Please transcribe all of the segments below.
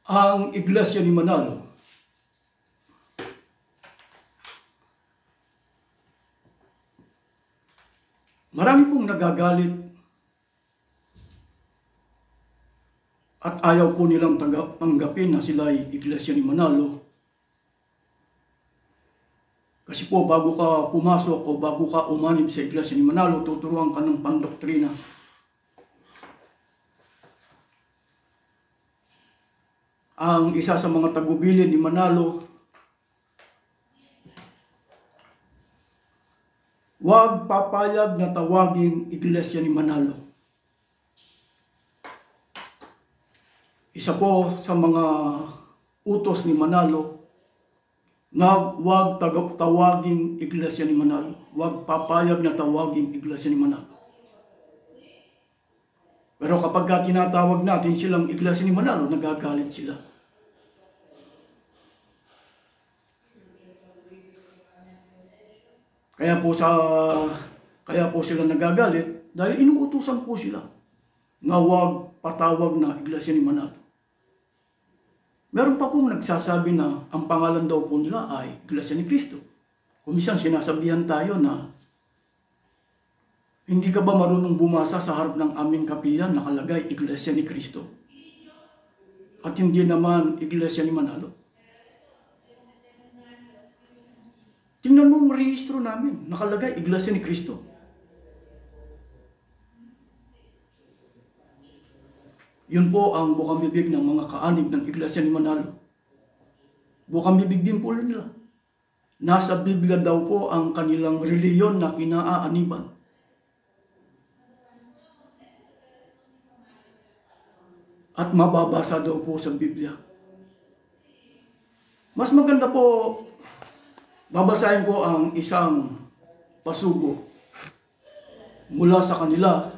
ang Iglesia ni Manalo marami pong nagagalit at ayaw po nilang tanggapin na sila ay Iglesia ni Manalo. Kasi po bago ka pumasok o bago ka umanib sa Iglesia ni Manalo, tuturuan ka ng pandoktrina. Ang isa sa mga tagubilin ni Manalo, huwag papayag na tawaging Iglesia ni Manalo. Isa po sa mga utos ni Manalo na huwag tawaging Iglesia ni Manalo. Huwag papayag na tawaging Iglesia ni Manalo. Pero kapag tinatawag natin silang Iglesia ni Manalo, nagagalit sila. Kaya po sila nagagalit dahil inuutusan po sila na huwag patawag na Iglesia ni Manalo. Meron pa pong nagsasabi na ang pangalan daw po nila ay Iglesia ni Cristo. Kung minsan sinasabihan tayo na hindi ka ba marunong bumasa sa harap ng aming kapilya nakalagay Iglesia ni Cristo? At hindi naman Iglesia ni Manalo. Tingnan mo ang rehistro namin, nakalagay Iglesia ni Cristo. Yun po ang bukang bibig ng mga kaanib ng Iglesia ni Manalo. Bukang bibig din po nila. Nasa Biblia daw po ang kanilang reliyon na kinaaaniban. At mababasa daw po sa Biblia. Mas maganda po, babasahin ko ang isang pasugo mula sa kanila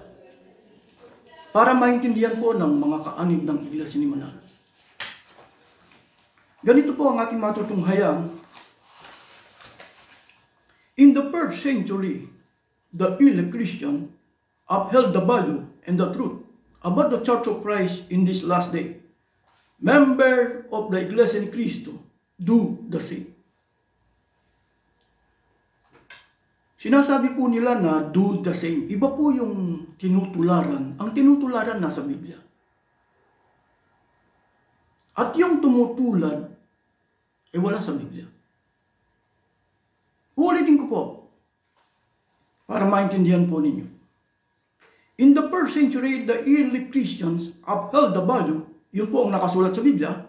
para maintindihan po ng mga kaanib ng Iglesia ni Manalo. Ganito po ang ating matutunghayan. In the first century, the early Christian upheld the value and the truth about the Church of Christ in this last day. Member of the Iglesia ni Cristo, do the same. Sinasabi po nila na do the same. Iba po yung tinutularan. Ang tinutularan nasa Biblia. At yung tumutulad, wala sa Biblia. Uulitin ko po para maintindihan po ninyo. In the first century, the early Christians upheld the value, yun po ang nakasulat sa Biblia,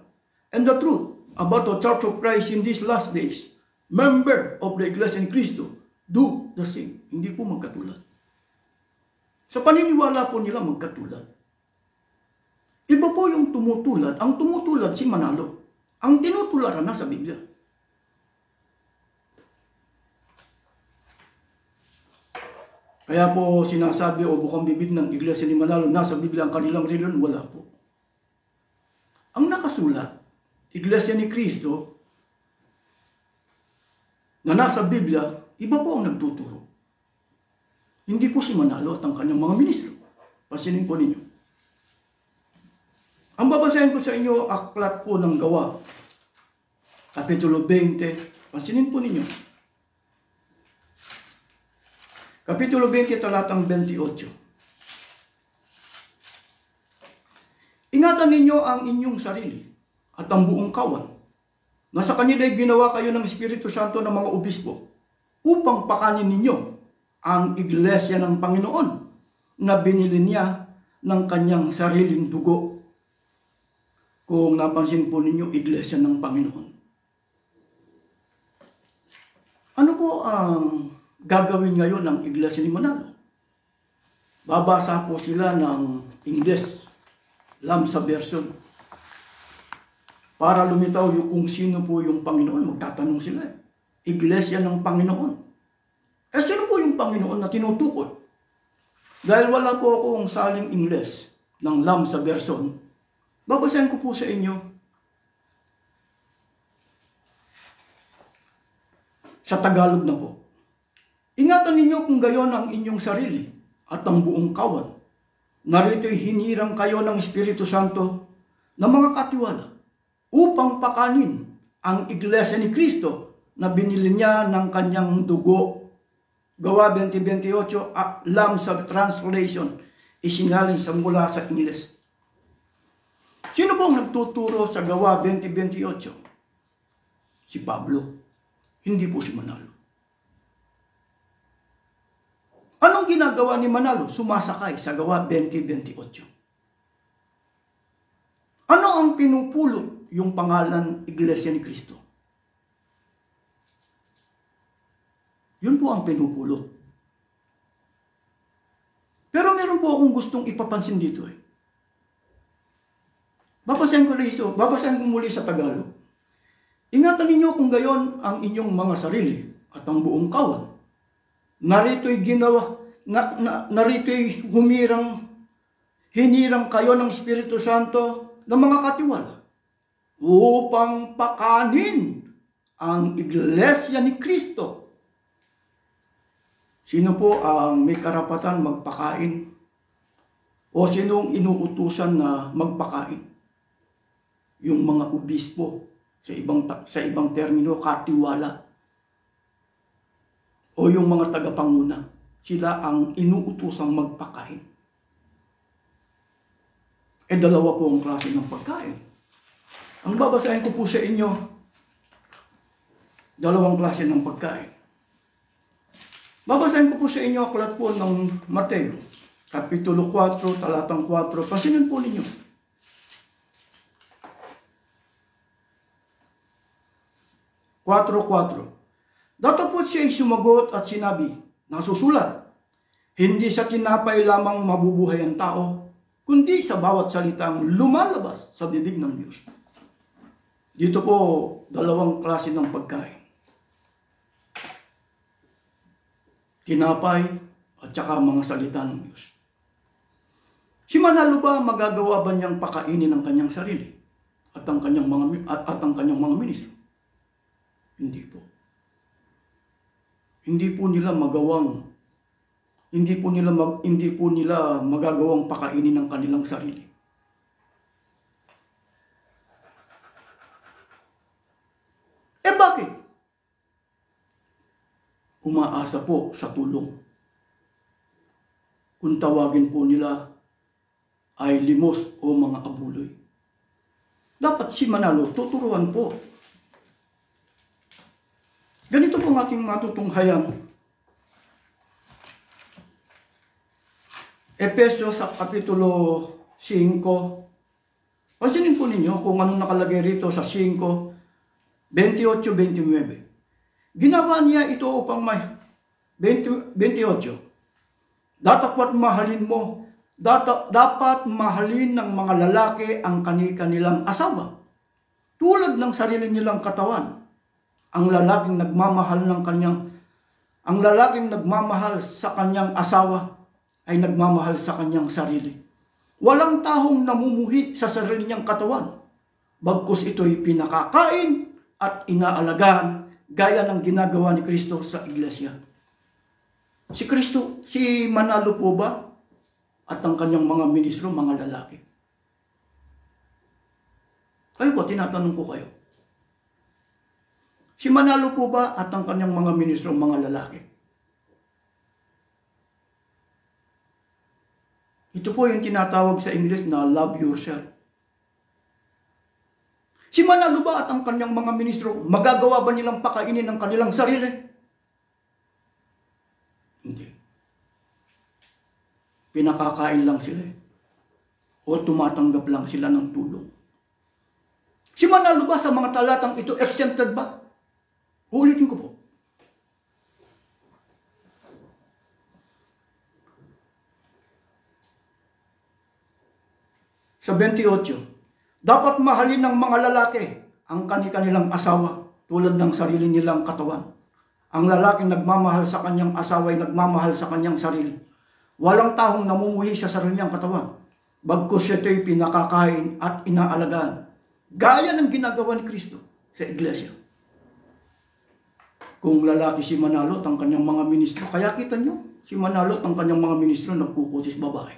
and the truth about the Church of Christ in these last days. Member of the Iglesia ni Cristo, do the same. Hindi po magkatulad. Sa paniniwala po nila magkatulad. Iba po yung tumutulad. Ang tumutulad si Manalo. Ang tinutularan na sa Biblia. Kaya po sinasabi o bukang bibig ng Iglesia ni Manalo, nasa Biblia ang kanilang reliyon, wala po. Ang nakasulat, Iglesia ni Cristo, na nasa Biblia, iba po ang nagtuturo. Hindi po si Manalo at ang kanyang mga ministro. Pansinin po ninyo. Ang babasahin ko sa inyo, aklat po ng Gawa. Kapitulo 20. Pansinin po ninyo. Kapitulo 20, talatang 28. Ingatan ninyo ang inyong sarili at ang buong kawan, na sa kanila'y ginawa kayo ng Espiritu Santo ng mga obispo, upang pakanin ninyo ang Iglesia ng Panginoon na binili niya ng kanyang sariling dugo. Kung napansin po ninyo, Iglesia ng Panginoon. Ano po ang gagawin ngayon ng Iglesia ni Manalo? Babasa po sila ng English, Lamsa version. Para lumitaw yung kung sino po yung Panginoon, magtatanong sila. Iglesia ng Panginoon. Sino po yung Panginoon na tinutukoy? Dahil wala po akong saling English ng Lamsa version, babasahin ko po sa inyo sa Tagalog na po. Ingatan ninyo kung gayon ang inyong sarili at ang buong kawan. Narito'y hinirang kayo ng Espiritu Santo na mga katiwala upang pakanin ang iglesia ni Kristo na binili niya ng kanyang dugo. Gawa 20:28, alam sa translation, isinalin sa mula sa Ingles. Sino pong nagtuturo sa Gawa 20:28? Si Pablo. Hindi po si Manalo. Anong ginagawa ni Manalo? Sumasakay sa Gawa 20:28. Ano ang pinupulot yung pangalan Iglesia ni Cristo? Yun po ang pinupulot. Pero meron po akong gustong ipapansin dito eh. Babasahin ko muli sa Tagalog. Ingatan ninyo kung gayon ang inyong mga sarili at ang buong kawan. Narito'y hinirang kayo ng Espiritu Santo ng mga katiwala upang pakanin ang iglesia ni Kristo. Sino po ang may karapatan magpakain? O sinong inuutusan na magpakain? Yung mga obispo, sa ibang termino, katiwala. O yung mga tagapanguna, sila ang inuutosang magpakain. Dalawa po ang klase ng pagkain. Ang babasahin ko po sa inyo, dalawang klase ng pagkain. Babasahin ko po sa inyo aklat po ng Mateo, Kapitulo 4, talatang 4. Pasinin po ninyo. Datapot siya ay sumagot at sinabi, nasusulat, hindi sa tinapay lamang mabubuhay ang tao, kundi sa bawat salitang lumalabas sa bibig ng Diyos. Dito po, dalawang klase ng pagkain. Tinapay at saka mga salita ng Diyos. Si Manalo ba magagawa ba niyang pakainin ang kanyang sarili at ang kanyang mga ministro? Hindi po. Hindi po nila magagawang pakainin ang kanilang sarili. Bakit? Umaasa po sa tulong. Kung tawagin po nila ay limos o mga abuloy. Dapat si Manalo tuturuan po. Ganito po ang ating matutunghayan. Efeso sa Kapitulo 5. Pansinin po ninyo kung anong nakalagay rito sa 5, 28-29. Ginawa niya ito upang 28. Dapat mahalin ng mga lalaki ang kanilang asawa, tulad ng sarili nilang katawan. Ang lalaking nagmamahal sa kanyang asawa ay nagmamahal sa kanyang sarili. Walang tahong namumuhi sa sarili niyang katawan, bagkus ito'y pinakakain at inaalagaan gaya ng ginagawa ni Kristo sa iglesia. Si Manalo po ba at ang kanyang mga ministro, mga lalaki? Kayo po, tinatanong ko kayo. Si Manalo po ba at ang kanyang mga ministro, mga lalaki? Ito po yung tinatawag sa English na love yourself. Si Manalo ba at ang kanyang mga ministro, magagawa ba nilang pakainin ng kanilang sarili? Hindi. Pinakakain lang sila o tumatanggap lang sila ng tulong. Si Manalo ba sa mga talatang ito exempted ba? Ulitin ko po. Sa 28, dapat mahalin ng mga lalaki ang kanilang asawa tulad ng sarili nilang katawan. Ang lalaking nagmamahal sa kanyang asawa ay nagmamahal sa kanyang sarili. Walang tahong namumuhi sa sarili niyang katawan, bagkus ito'y pinakakain at inaalagaan, gaya ng ginagawa ni Kristo sa iglesia. Kung lalaki si Manalo at ang kanyang mga ministro, kaya kita nyo, si Manalo at ang kanyang mga ministro nagkukutis babae.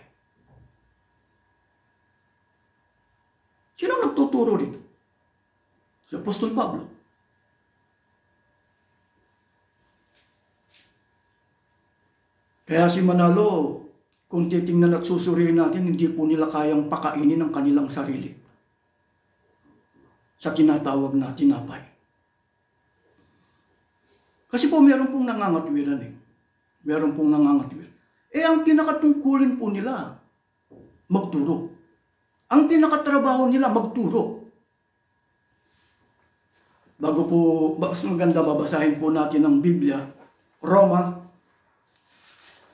Sino nagtuturo rito? Apostol Pablo. Kaya si Manalo, kung titingnan at susuriin natin, hindi po nila kayang pakainin ang kanilang sarili sa tinatawag na tinapay. Kasi po meron pong nangangatwiran eh. Meron pong nangangatwiran. Ang pinakatungkulin po nila, magturo. Ang pinakatrabaho nila, magturo. Bago po, mas maganda babasahin po natin ang Biblia, Roma,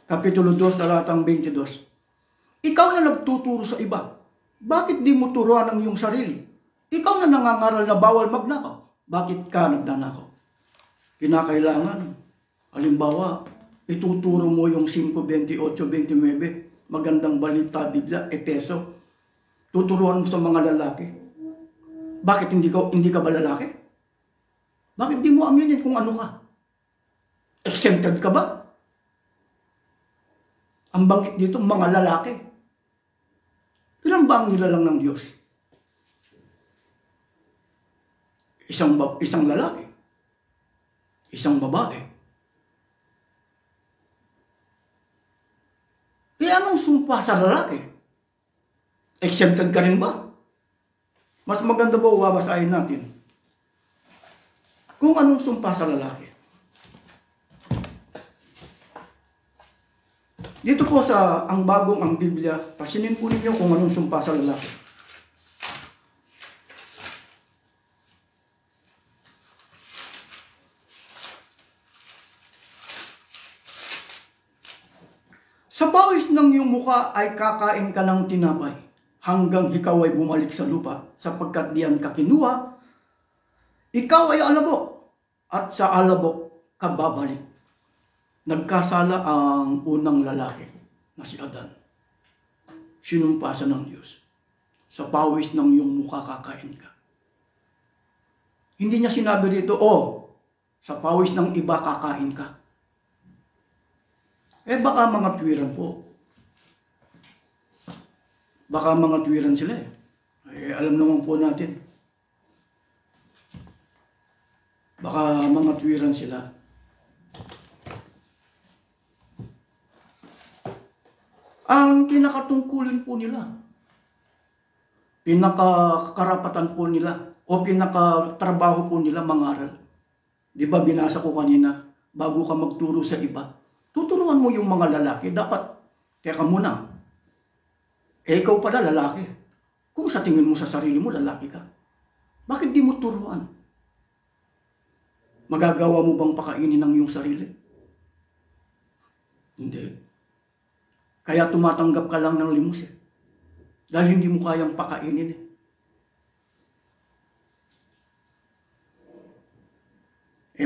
Kapitulo 2, talatang 22. Ikaw na nagtuturo sa iba, bakit di mo turuan ang iyong sarili? Ikaw na nangangaral na bawal magnakaw, bakit ka nagdanakaw? Kinakailangan, halimbawa, ituturo mo yung 5:28-29, magandang balita, Biblia, Epeso. Tuturuan mo sa mga lalaki. Bakit hindi ka ba lalaki? Bakit di mo aminin kung ano ka? Exempted ka ba? Ang banggit dito, mga lalaki. Ilan ba ang nilalang ng Diyos? Isang lalaki. Isang babae. Anong sumpa sa lalaki? Exempted ka rin ba? Mas maganda ba babasahin natin kung anong sumpa sa lalaki? Dito po sa ang Biblia, pasinin po ninyo kung anong sumpa sa lalaki. Sa pawis ng iyong muka ay kakain ka ng tinapay, hanggang ikaw ay bumalik sa lupa, sapagkat diyan ka kinuha, ikaw ay alabok, at sa alabok ka babalik. Nagkasala ang unang lalaki na si Adan. Sinumpasan ng Diyos. Sa pawis ng iyong mukha kakain ka. Hindi niya sinabi rito, sa pawis ng iba kakain ka. Baka mga tuwiran po. Baka mga tuwiran sila alam naman po natin. Baka mga tuwiran sila. Ang pinakatungkulin po nila, pinakakarapatan po nila, o pinakatrabaho po nila mangaral. Di ba binasa ko kanina, bago ka magturo sa iba, tuturuan mo yung mga lalaki, dapat, teka muna, ikaw pala lalaki. Kung sa tingin mo sa sarili mo, lalaki ka, bakit di mo turuan? Magagawa mo bang pakainin ng iyong sarili? Hindi. Kaya tumatanggap ka lang ng limos dahil hindi mo kayang pakainin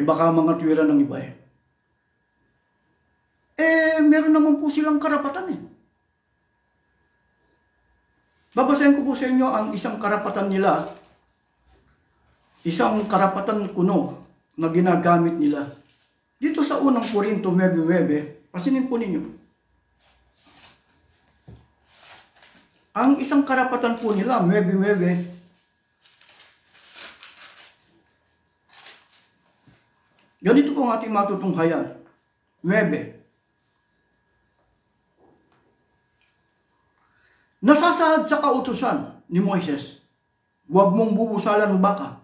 baka mga tuwiran ng iba meron naman po silang karapatan Babasahin ko po sa inyo ang isang karapatan nila. Isang karapatan kuno na ginagamit nila. Dito sa unang Korinto 9:9, pasinin po ninyo. Ang isang karapatan po nila, 9:9, ganito po ang ating matutunghayan. 9. Nasasahad sa kautusan ni Moises, huwag mong bubusalan ng baka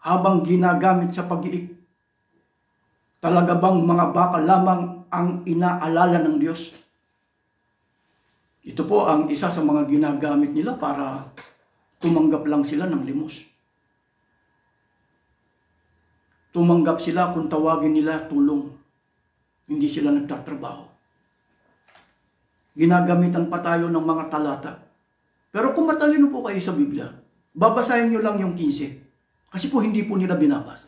habang ginagamit sa pag-iik. Talaga bang mga baka lamang ang inaalala ng Diyos? Ito po ang isa sa mga ginagamit nila para tumanggap lang sila ng limos. Tumanggap sila kung tawagin nila tulong. Hindi sila nagtatrabaho. Ginagamitan pa tayo ng mga talata. Pero kung matalino po kayo sa Biblia, babasahin nyo lang yung 15. Kasi po hindi po nila binabasa.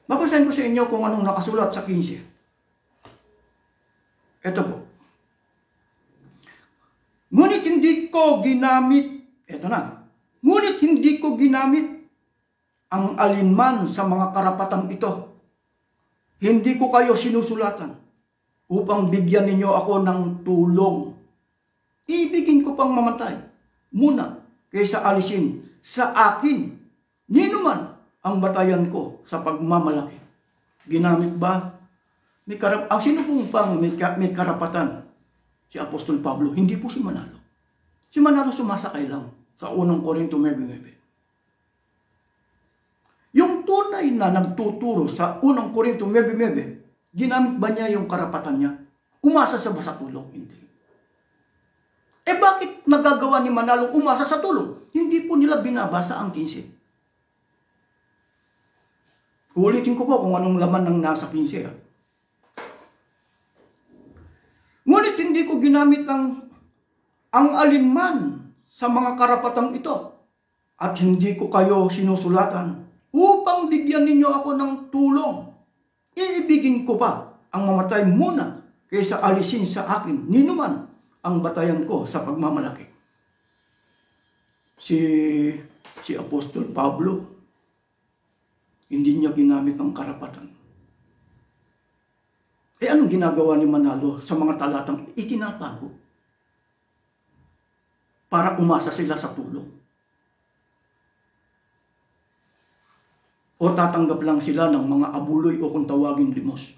Babasahin ko sa inyo kung anong nakasulat sa 15. Ito po. Ngunit hindi ko ginamit, ngunit hindi ko ginamit ang alinman sa mga karapatang ito. Hindi ko kayo sinusulatan upang bigyan ninyo ako ng tulong. Ibigin ko pang mamatay muna kaysa alisin sa akin Ninuman ang batayan ko sa pagmamalaki. Ginamit ba? Ang sino pong may karapatan? Si Apostol Pablo, hindi po si Manalo. Si Manalo sumasakay lang sa unang Korinto 9:9. Yung tunay na nagtuturo sa unang Korinto 9:9, ginamit ba niya yung karapatan niya? Umasa siya ba sa tulong? Hindi. Bakit nagagawa ni Manalo umasa sa tulong? Hindi po nila binabasa ang 15. Ulitin ko po kung anong laman ng nasa 15. Ngunit hindi ko ginamit ang alinman sa mga karapatang ito at hindi ko kayo sinusulatan upang bigyan ninyo ako ng tulong. Iibigin ko pa ang mamatay muna kaysa alisin sa akin ninuman ang batayan ko sa pagmamalaki. Si Apostol Pablo, hindi niya ginamit ang karapatan. Anong ginagawa ni Manalo sa mga talatang itinatago? Para umasa sila sa tulong. O tatanggap lang sila ng mga abuloy o kung tawagin limos.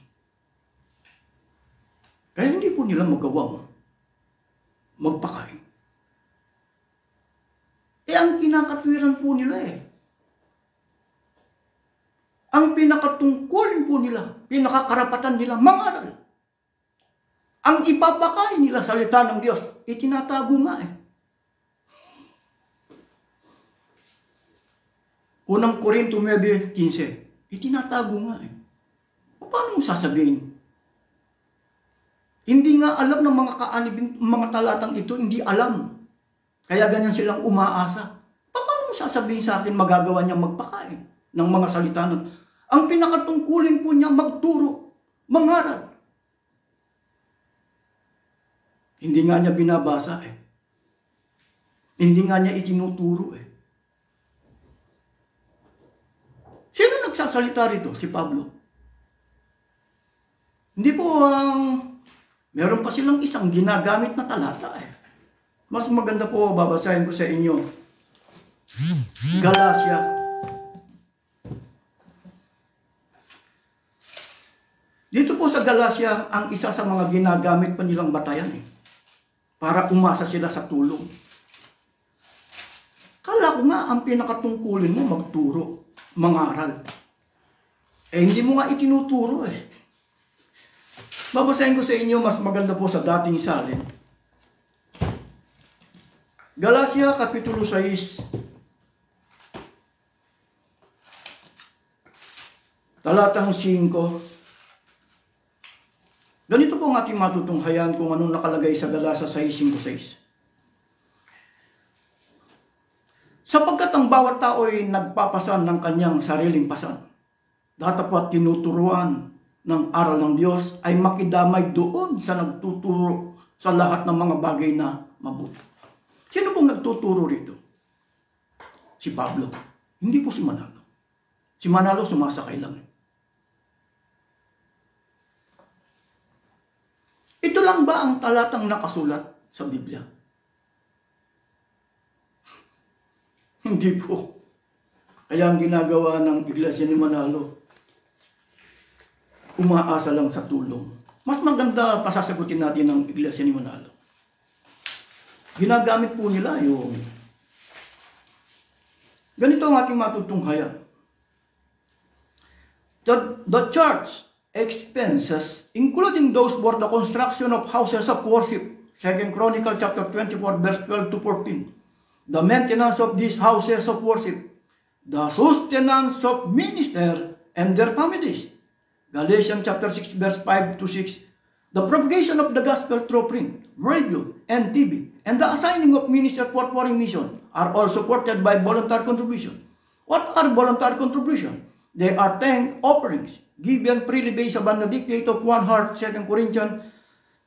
Kaya hindi po nila magawang magpakain. Ang kinakatwiran po nila ang pinakatungkulin po nila, pinakakarapatan nila, mangaral. Ang ipapakain nila salita ng Diyos, itinatago nga Unang Korinto 9:15, itinatago nga Paano mo sasabihin? Hindi nga alam ng mga kaanibing, mga talatang ito, hindi alam. Kaya ganyan silang umaasa. Paano mo sasabihin sa akin magagawa niyang magpakain ng mga salita nun? Ang pinakatungkulin po niya magturo, mangaral. Hindi nga niya binabasa Hindi nga niya itinuturo Sino nagsasalita rito? Si Pablo. Hindi po meron pa silang isang ginagamit na talata Mas maganda po, babasahin ko sa inyo. Galatia. Dito po sa Galatia, ang isa sa mga ginagamit pa nilang batayan para umasa sila sa tulong. Kala ko nga ang pinakatungkulin mo magturo, mangaral. Hindi mo nga itinuturo Babasahin ko sa inyo, mas maganda po sa dating salin. Galatia Kapitulo 6, talatang 5. Ganito po ang ating matutunghayan kung anong nakalagay sa Galatia 6:5-6. Sapagkat ang bawat tao ay nagpapasan ng kanyang sariling pasan, datapwat tinuturuan ng aral ng Diyos ay makidamay doon sa nagtuturo sa lahat ng mga bagay na mabuti. Sino pong nagtuturo rito? Si Pablo. Hindi po si Manalo. Si Manalo sumasakay lang. Ito lang ba ang talatang nakasulat sa Biblia? Hindi po. Kaya ang ginagawa ng Iglesia ni Manalo, umaasa lang sa tulong. Mas maganda pasasagutin natin ng Iglesia ni Manalo. Ginagamit po nila yung ganito ang ating matutunghayan. The church expenses, including those for the construction of houses of worship, 2 Chronicles chapter 24, verse 12 to 14. The maintenance of these houses of worship, the sustenance of ministers and their families. Galatians chapter 6, verse 5 to 6. The propagation of the gospel through print, radio, and TV, and the assigning of ministers for foreign mission are all supported by voluntary contribution. What are voluntary contribution? They are thank offerings given freely based upon the dictate of one heart, 2 Corinthians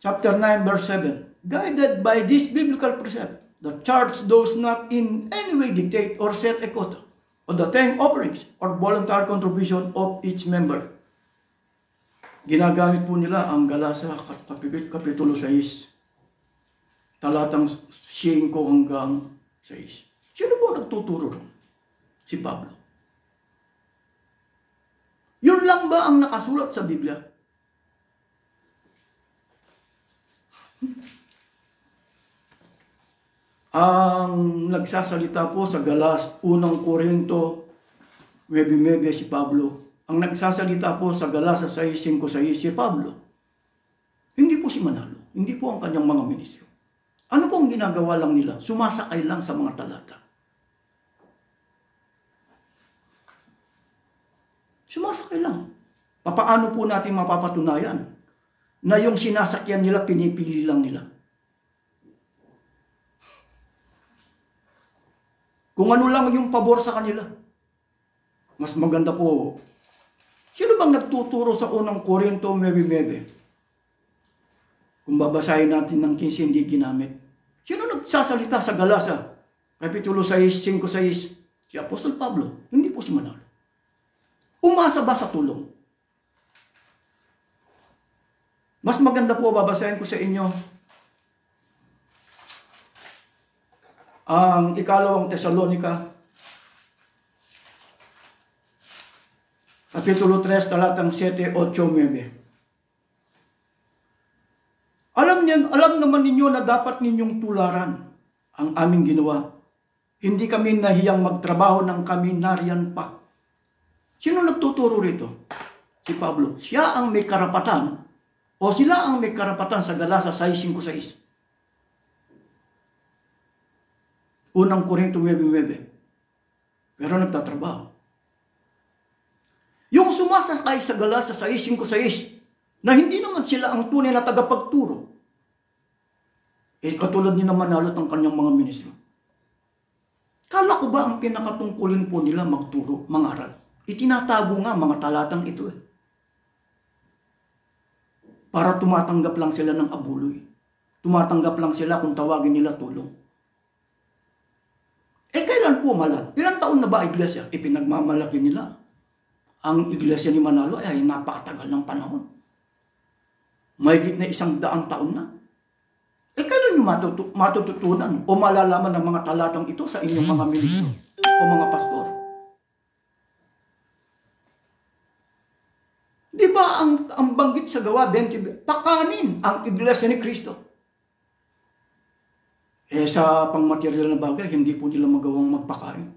chapter 9, verse 7. Guided by this biblical precept, the church does not in any way dictate or set a quota on the thank offerings or voluntary contribution of each member. Ginagamit po nila ang Galatia Kapitulo 6, talatang 5 hanggang 6. Sino po nagtuturo? Si Pablo. Yun lang ba ang nakasulat sa Biblia? Ang nagsasalita po sa Galas, 1 Korinto 9:9 si Pablo. Ang nagsasalita po sa Galasa 6:5 si Pablo. Hindi po si Manalo. Hindi po ang kanyang mga ministro. Ano po ang ginagawa lang nila? Sumasakay lang sa mga talata. Sumasakay lang. Papaano po natin mapapatunayan na yung sinasakyan nila, pinipili lang nila? Kung ano lang yung pabor sa kanila. Mas maganda po. Sino bang nagtuturo sa 1 Korinto 9:9? Kung babasahin natin ng 15, hindi ginamit. Sino nagsasalita sa Galasa? Kapitulo 6:5-6. Si Apostol Pablo. Hindi po si Manalo. Umasa ba sa tulong? Mas maganda po babasahin ko sa inyo ang 2 Tesalonica, Kapitulo 3, talatang 7, 8, 9. Alam naman ninyo na dapat ninyong tularan ang aming ginawa. Hindi kami nahiyang magtrabaho ng kami nariyan pa. Sino nagtuturo rito? Si Pablo. Siya ang may karapatan o sila ang may karapatan sa Galasa 6:5-6. 1 Korinto 9:9. Pero nagtatrabaho. Yung sumasakay sa Galasa 6:5 na hindi naman sila ang tunay na tagapagturo. Katulad ni Manalo ang kanyang mga ministro. Kala ko ba ang pinakatungkulin po nila magturo, mangaral? Itinatago nga mga talatang ito Para tumatanggap lang sila ng abuloy. Tumatanggap lang sila kung tawagin nila tulong. Kailan po malat? Ilang taon na ba iglesia? Pinagmamalaki nila. Ang iglesia ni Manalo ay napakatagal ng panahon. Mahigit na 100 taon na. Kailan nyo matututunan o malalaman ng mga talatang ito sa inyong mga ministro o mga pastor? Di ba ang banggit sa Gawa 20, pakanin ang iglesia ni Kristo? Sa pangmaterial na bagay, hindi po nila magawang magpakain.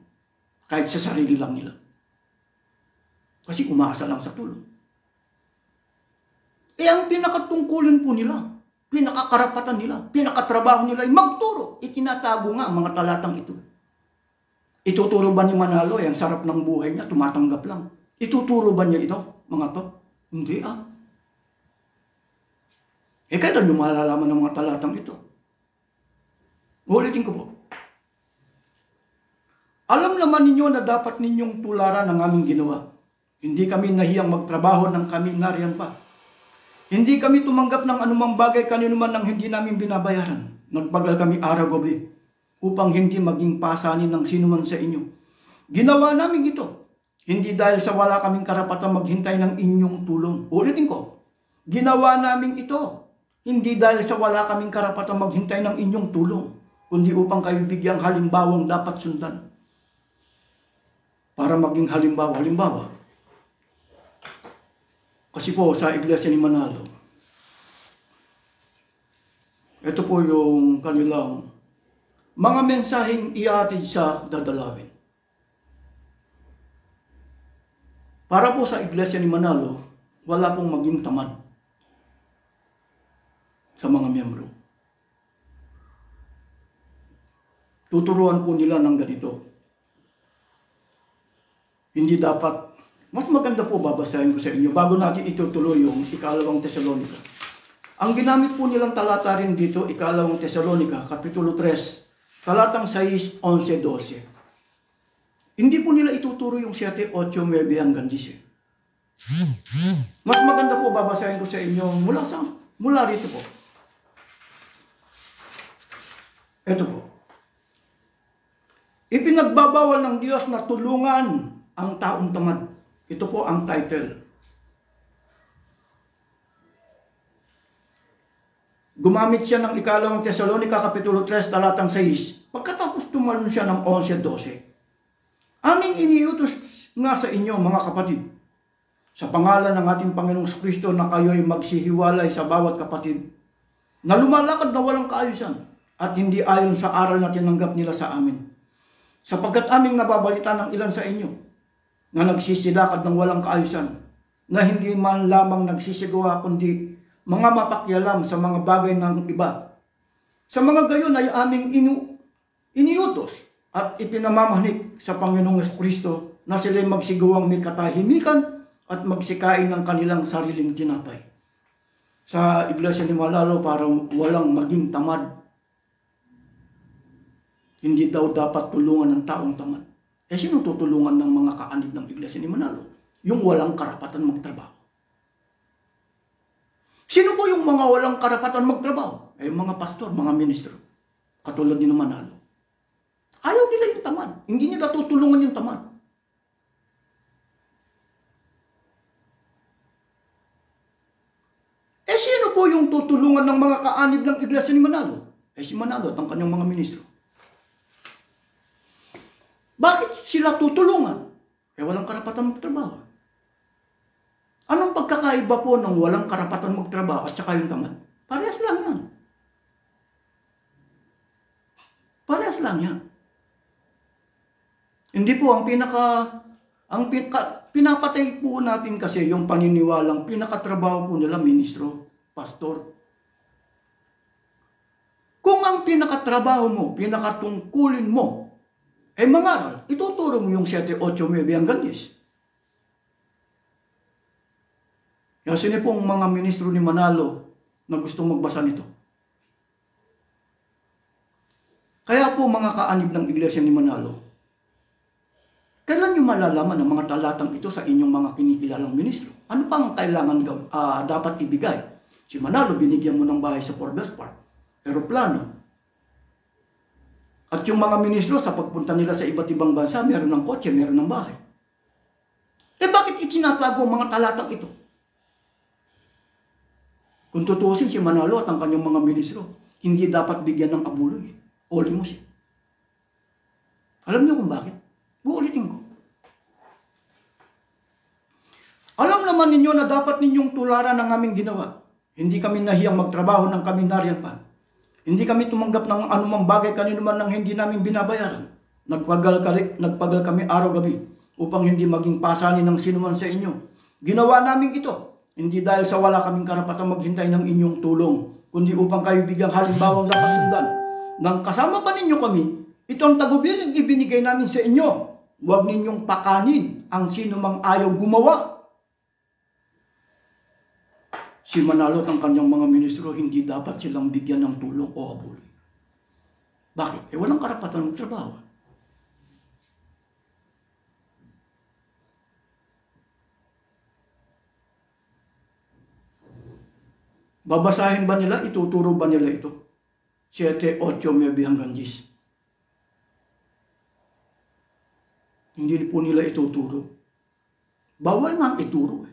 Kahit sa sarili lang nila. Kasi umaasa lang sa tulong. Ang pinakatungkulin po nila, pinakakarapatan nila, pinakatrabaho nila ay magturo. Itinatago nga ang mga talatang ito. Ituturo ba ni Manalo ang sarap ng buhay niya, tumatanggap lang? Ituturo ba niya ito, mga to? Hindi kailan nyo malalaman ng mga talatang ito? Ulitin ko po. Alam naman ninyo na dapat ninyong tularan ang aming ginawa. Hindi kami nahiyang magtrabaho ng kami nariyan pa. Hindi kami tumanggap ng anumang bagay kanino man nang hindi namin binabayaran. Nagbagal kami araw-gabi upang hindi maging pasanin ng sinuman sa inyo. Ginawa namin ito. Hindi dahil sa wala kaming karapatang maghintay ng inyong tulong. Ulitin ko. Ginawa namin ito. Hindi dahil sa wala kaming karapatang maghintay ng inyong tulong, kundi upang kayo bigyang halimbawang dapat sundan. Para maging halimbawa. Kasi po sa iglesia ni Manalo, ito po yung kanilang mga mensaheng iatid sa dadalawin. Para po sa iglesia ni Manalo, wala pong maging tamad sa mga miyembro. Tuturuan po nila ng ganito. Hindi dapat, mas maganda po babasahin ko sa inyo bago natin itutuloy yung 2 Tesalonica. Ang ginamit po nilang talata rin dito, 2 Tesalonica, Kapitulo 3, talatang 6, 11, 12. Hindi po nila ituturo yung 7, 8, 9 hanggang 10. Mas maganda po babasahin ko sa inyo mula rito po. Ito po. Ipinagbabawal ng Diyos na tulungan ang taong tamad. Ito po ang title. Gumamit siya ng 2 Tesalonica Kapitulo 3 talatang 6. Pagkatapos tumalon siya ng 11, 12. Aming iniutos nga sa inyo mga kapatid sa pangalan ng ating Panginoong Kristo na kayo ay magsihiwalay sa bawat kapatid na lumalakad na walang kaayusan at hindi ayon sa aral na tinanggap nila sa amin. Sapagkat aming nababalita ng ilan sa inyo na nagsisilakad ng walang kaayusan, na hindi man lamang nagsisigawa kundi mga mapakialam sa mga bagay ng iba. Sa mga gayon ay aming iniutos at ipinamamanik sa Panginoong Kristo na sila'y magsigawang may katahimikan at magsikain ng kanilang sariling tinapay. Sa Iglesia ni Manalo, parang walang maging tamad. Hindi daw dapat tulungan ng taong tamad. Sino tutulungan ng mga kaanib ng Iglesia ni Manalo? Yung walang karapatan magtrabaho. Sino po yung mga walang karapatan magtrabaho? Mga pastor, mga ministro. Katulad ni Manalo. Ayaw nila yung tamad. Hindi nila tutulungan yung tamad. Sino po yung tutulungan ng mga kaanib ng Iglesia ni Manalo? Si Manalo at ang kanyang mga ministro. Bakit sila tutulungan? Walang karapatan magtrabaho. Anong pagkakaiba po ng walang karapatan magtrabaho at saka yung tamad? Parehas lang yan. Parehas lang yan. Hindi po, pinapatay po natin kasi yung paniniwalang pinakatrabaho po nila, ministro, pastor. Kung ang pinakatrabaho mo, pinakatungkulin mo, mangaral, ituturo mo yung 7, 8, 9 hanggang 10. Kasi pong mga ministro ni Manalo na gustong magbasa nito. Kaya po mga kaanib ng Iglesia ni Manalo, kailan nyo malalaman ang mga talatang ito sa inyong mga kinikilalang ministro? Ano pang kailangan dapat ibigay? Si Manalo, binigyan mo ng bahay sa Forbes Park, aeroplano. At yung mga ministro, sa pagpunta nila sa iba't ibang bansa, meron ng kotse, meron ng bahay. Bakit itinatago ang mga talatang ito? Kung tutusin si Manalo at ang kanyang mga ministro, hindi dapat bigyan ng abuloy o limousine. Alam niyo kung bakit? Uulitin ko. Alam naman ninyo na dapat ninyong tularan ang aming ginawa. Hindi kami nahiyang magtrabaho ng kami nariyan pa. Hindi kami tumanggap ng anumang bagay kanino man nang hindi namin binabayaran. Nagpagal kami araw-gabi upang hindi maging pasanin ng sinuman sa inyo. Ginawa namin ito, hindi dahil sa wala kaming karapatang maghintay ng inyong tulong, kundi upang kayo bigyang halimbawang dapat sundan. Nang kasama pa ninyo kami, ito ang tagubilin ibinigay namin sa inyo. Huwag ninyong pakanin ang sinumang ayaw gumawa. Si Manalo at ang kanyang mga ministro, hindi dapat silang bigyan ng tulong o abuloy. Bakit? Walang karapatan magtrabaho. Babasahin ba nila? Ituturo ba nila ito? 7, 8, 9 hanggang 10. Hindi po nila ituturo. Bawal nga ang ituro.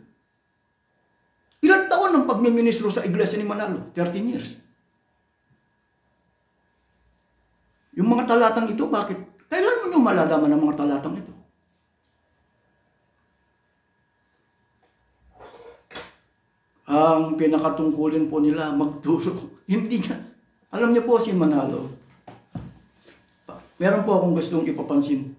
Ilang taon ang pagmiministro sa Iglesia ni Manalo? 13 years. Yung mga talatang ito, bakit? Kailan mo nyo malalaman ang mga talatang ito? Ang pinakatungkulin po nila, magturo. Hindi nga. Alam niyo po si Manalo, meron po akong gustong ipapansin.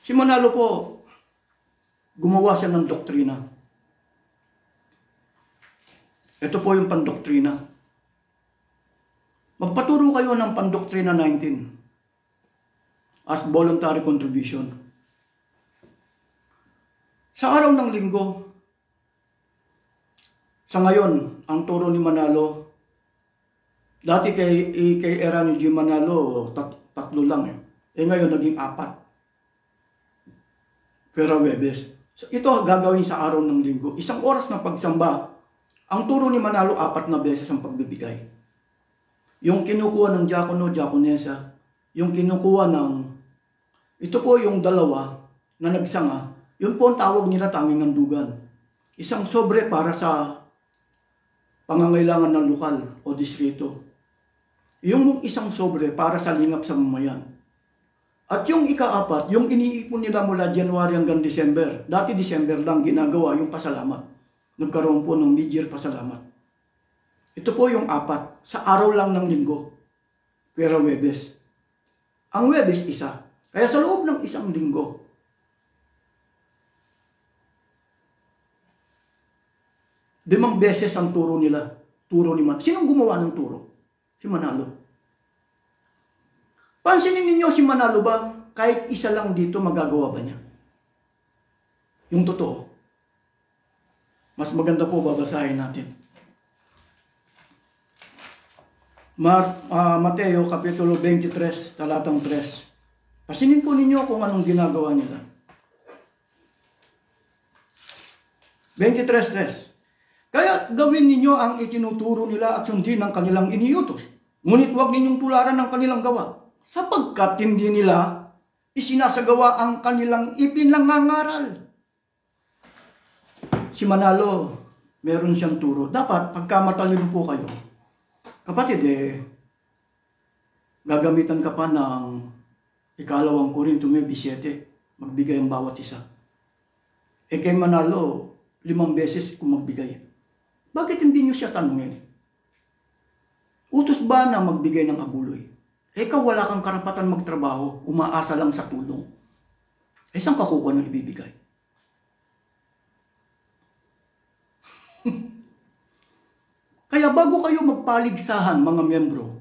Si Manalo po, gumawa siya ng doktrina. Ito po yung pandoktrina. Magpaturo kayo ng pandoktrina 19 as voluntary contribution. Sa araw ng linggo, sa ngayon, ang turo ni Manalo, dati kay Eranio G. Manalo, tatlo lang eh. Ngayon naging 4. Pero Webes. So, ito gagawin sa araw ng linggo. 1 oras ng pagsamba. Ang turo ni Manalo, 4 na beses ang pagbibigay. Yung kinukuha ng diakono, diakonesa, yung kinukuha ng, ito po yung dalawa na nagsanga, yun po ang tawag nila tanging handugan. 1 sobre para sa pangangailangan ng lokal o distrito. Yung 1 sobre para sa lingap sa mamayan. At yung ika-4, yung iniipon nila mula January hanggang December. Dati December lang ginagawa yung pasalamat. Nagkaroon po ng mid-year pasalamat. Ito po yung 4, sa araw lang ng linggo. Pero Huwebes. Ang Huwebes, isa. Kaya sa loob ng isang linggo, 5 beses ang turo nila. Turo ni Manalo. Sinong gumawa ng turo? Si Manalo. Pansinin ninyo si Manalo ba, kahit isa lang dito magagawa ba niya? Yung totoo. Mas maganda po babasahin natin. Mateo Kapitulo 23, talatang 3. Pasinin po ninyo kung anong ginagawa nila. 23:3. Kaya gawin ninyo ang itinuturo nila at sundin ang kanilang iniutos. Ngunit huwag ninyong tularan ang kanilang gawa, sapagkat hindi nila isinasagawa ang kanilang ipinangangaral. Si Manalo, meron siyang turo. Dapat, pagka matalino po kayo, kapatid, gagamitan ka pa ng 2 Korinto 9:7, magbigay ang bawat isa. Kay Manalo, 5 beses kung magbigay. Bakit hindi nyo siya tanungin? Utos ba na magbigay ng abuloy? Ikaw wala kang karapatan magtrabaho, umaasa lang sa tulong. Saan ka kukuha ng ibibigay? Kaya bago kayo magpaligsahan, mga miyembro,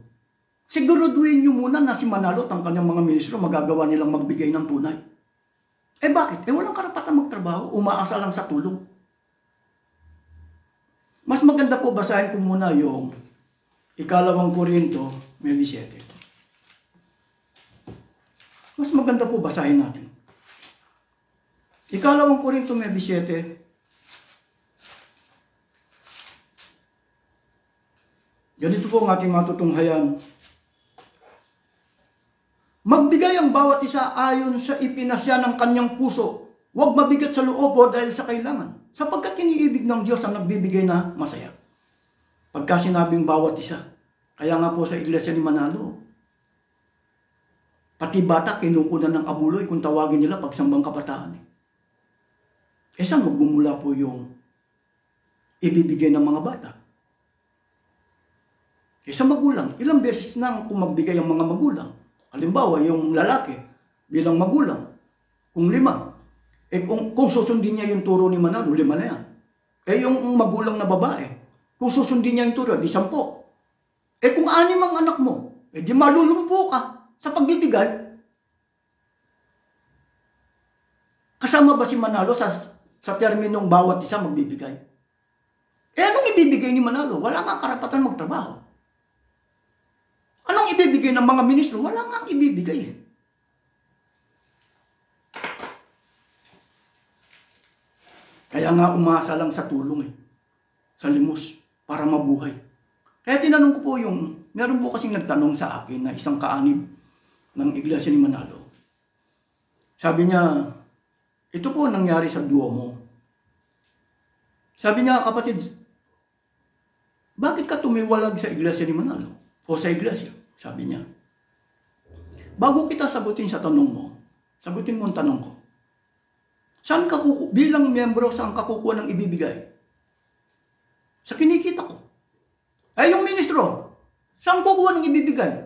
siguraduhin nyo muna na si Manalo at ang kanyang mga ministro magagawa nilang magbigay ng tunay. Bakit? Walang karapatan magtrabaho, umaasa lang sa tulong. Mas maganda po basahin ko muna yung 2 Korinto 9:7. Mas maganda po basahin natin. 2 Korinto 9:7. Ganito po ang ating matutunghayan. Magbigay ang bawat isa ayon sa ipinasya ng kanyang puso. Huwag mabigat sa loob o dahil sa kailangan. Sapagkat iniibig ng Diyos ang nagbibigay na masaya. Pagka sinabing bawat isa. Kaya nga po sa iglesia ni Manalo, pati bata kinukunan ng abuloy kung tawagin nila pagsambang kabataan. Saan magmumula po yung ibibigay ng mga bata? Sa magulang, ilang beses nang kung magbigay ang mga magulang. Halimbawa, yung lalaki bilang magulang, kung 5. Kung susundin niya yung turo ni Manalo, 5 na yan. Yung magulang na babae, kung susundin niya yung turo, di 10. Kung 6 ang anak mo, di malulumpo ka sa pagbibigay. Kasama ba si Manalo sa terminong bawat isa magbibigay? Anong ibibigay ni Manalo? Wala nga karapatan magtrabaho. Anong ibibigay ng mga ministro? Wala nga ibibigay. Kaya nga umasa lang sa tulong sa limos para mabuhay. Kaya tinanong ko po meron po kasing nagtanong sa akin na isang kaanib ng iglesia ni Manalo. Sabi niya, ito po nangyari sa Duomo. Sabi niya, kapatid, bakit ka tumiwalag sa iglesia ni Manalo? O sa iglesia? Sabi niya. Bago kita sagutin sa tanong mo, sagutin mo ang tanong ko. Saan ka bilang miyembro, saan ka kukuha ng ibibigay? Sa kinikita ko. Yung ministro, saan kukuha ng ibibigay?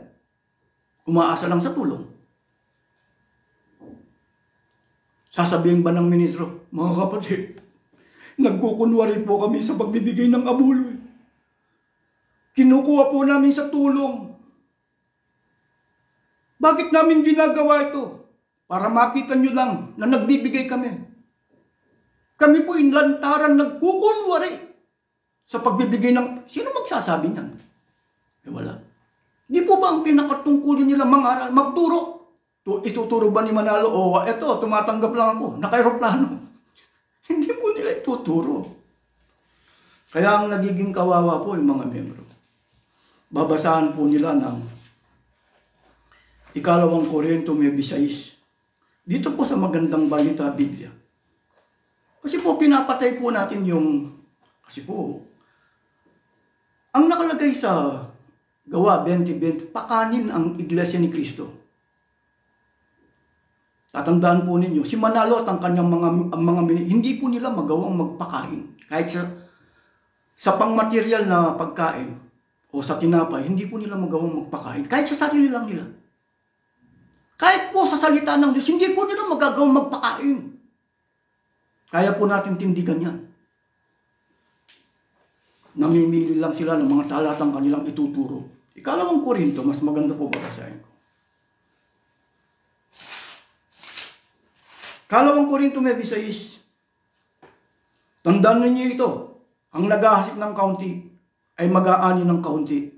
Umaasa lang sa tulong. Sasabihin ba ng ministro, mga kapatid, nagkukunwari po kami sa pagbibigay ng abuloy. Kinukuha po namin sa tulong. Bakit namin ginagawa ito? Para makita nyo lang na nagbibigay kami. Kami po inlantaran nagkukunwari sa pagbibigay ng... Sino magsasabi niyan? Wala. Di po ba ang pinakatungkulin nila mangaral, magturo? Ituturo ba ni Manalo? Eto, tumatanggap lang ako. Naka-aeroplano. Hindi po nila ituturo. Kaya ang nagiging kawawa po yung mga miyembro. Babasahan po nila ng 2 Korinto 9:6. Dito po sa magandang balita Biblia. Kasi po pinapatay po natin kasi po, ang nakalagay sa Gawa 20:20, pakanin ang iglesia ni Kristo. Tatandaan po ninyo, si Manalo at ang kanyang mga hindi po nila magawang magpakain. Kahit sa pangmaterial na pagkain o sa tinapay, hindi po nila magawang magpakain. Kahit sa sarili lang nila. Kahit po sa salita ng Diyos, hindi po nila magagawang magpakain. Kaya po natin tindigan yan. Namimili lang sila ng mga talatang kanilang ituturo. Ikalawang Korinto, mas maganda po babasahin ko. Kalawang Korinto 16. Tandaan ninyo ito. Ang naghahasik ng kaunti ay mag-aani ng kaunti.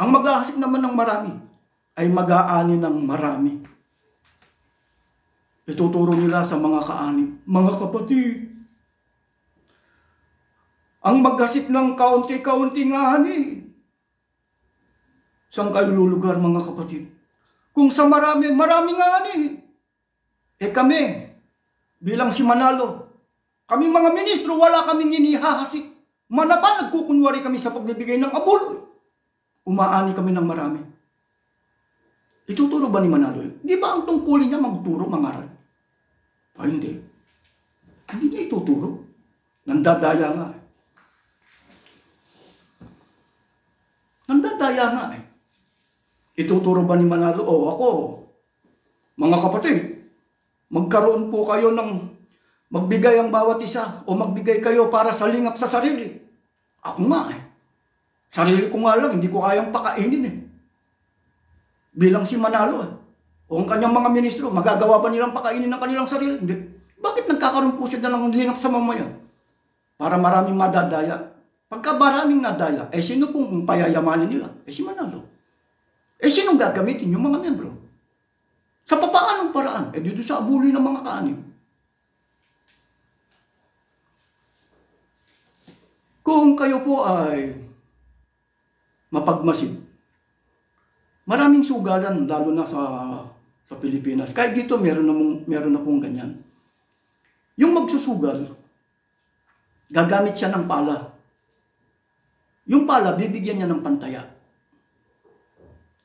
Ang maghahasik naman ng marami ay mag-aani ng marami. Ituturo nila sa mga kaani. Mga kapatid, ang maghasik ng kaunti-kaunti nga ani. Saan kayo lulugar, mga kapatid? Kung sa marami, marami nga ani. Kami, bilang si Manalo, kami mga ministro, wala kaming inihahasik. Manaba, nagkukunwari kami sa pagbibigay ng abuloy. Umaani kami ng marami. Ituturo ba ni Manalo? Di ba ang tungkulin niya magturo, mangaral? Ay, hindi. Hindi niya ituturo. Nandadaya nga eh. Nandadaya nga eh. Ituturo ba ni Manalo? O ako, mga kapatid, magkaroon po kayo ng magbigay ang bawat isa o magbigay kayo para sa lingap sa sarili. Ako nga eh. Sarili ko nga lang, hindi ko kayang pakainin eh. Bilang si Manalo eh. O ang kanyang mga ministro, magagawa ba nilang pakainin ng kanilang sarili? Hindi. Bakit nagkakaroon po siya ng lingap sa mamayan? Para maraming madadaya. Pagka maraming nadaya, sino pong payayamanin nila? Si Manalo. Sinong gagamitin? Yung mga membro. Sa papaanong paraan? Dito sa abuloy ng mga kaanib. Kung kayo po ay mapagmasid, maraming sugalan, lalo na sa Pilipinas. Kahit dito, meron na pong ganyan. Yung magsusugal, gagamit siya ng pala. Yung pala, bibigyan niya ng pantaya.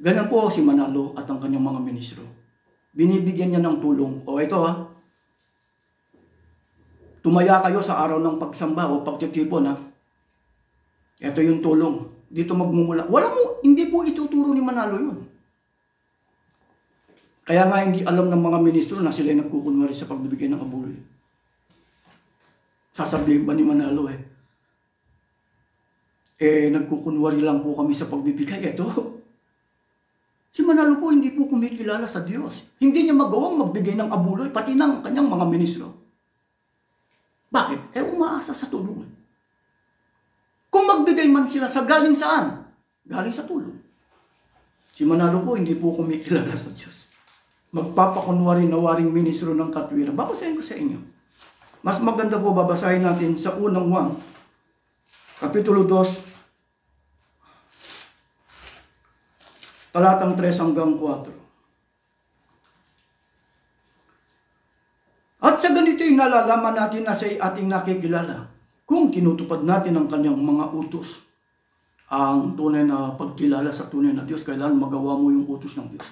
Ganyan po si Manalo at ang kanyang mga ministro. Binibigyan niya ng tulong. O ito tumaya kayo sa araw ng pagsamba o pagtitipon Ito yung tulong. Dito magmumula. Hindi po ituturo ni Manalo yun. Kaya nga hindi alam ng mga ministro na sila nagkukunwari sa pagbibigay ng abuloy. Sasabihin ba ni Manalo nagkukunwari lang po kami sa pagbibigay. Si Manalo po hindi po kumikilala sa Diyos. Hindi niya magawang magbigay ng abuloy, pati ng kanyang mga ministro. Bakit? Umaasa sa tulungan. Kung magbigay man sila sa galing saan? Galing sa tulong. Si Manalo po hindi po kumikilala sa Diyos. Magpapakunwari na waring ministro ng katwiran. Babasahin ko sa inyo. Mas maganda po babasahin natin sa unang 1, Kapitulo 2, talatang 3 hanggang 4. At sa ganito'y nalalaman natin na siya'y ating nakikilala kung tinutupad natin ang kanyang mga utos. Ang tunay na pagkilala sa tunay na Diyos, kailangan magawa mo yung utos ng Diyos.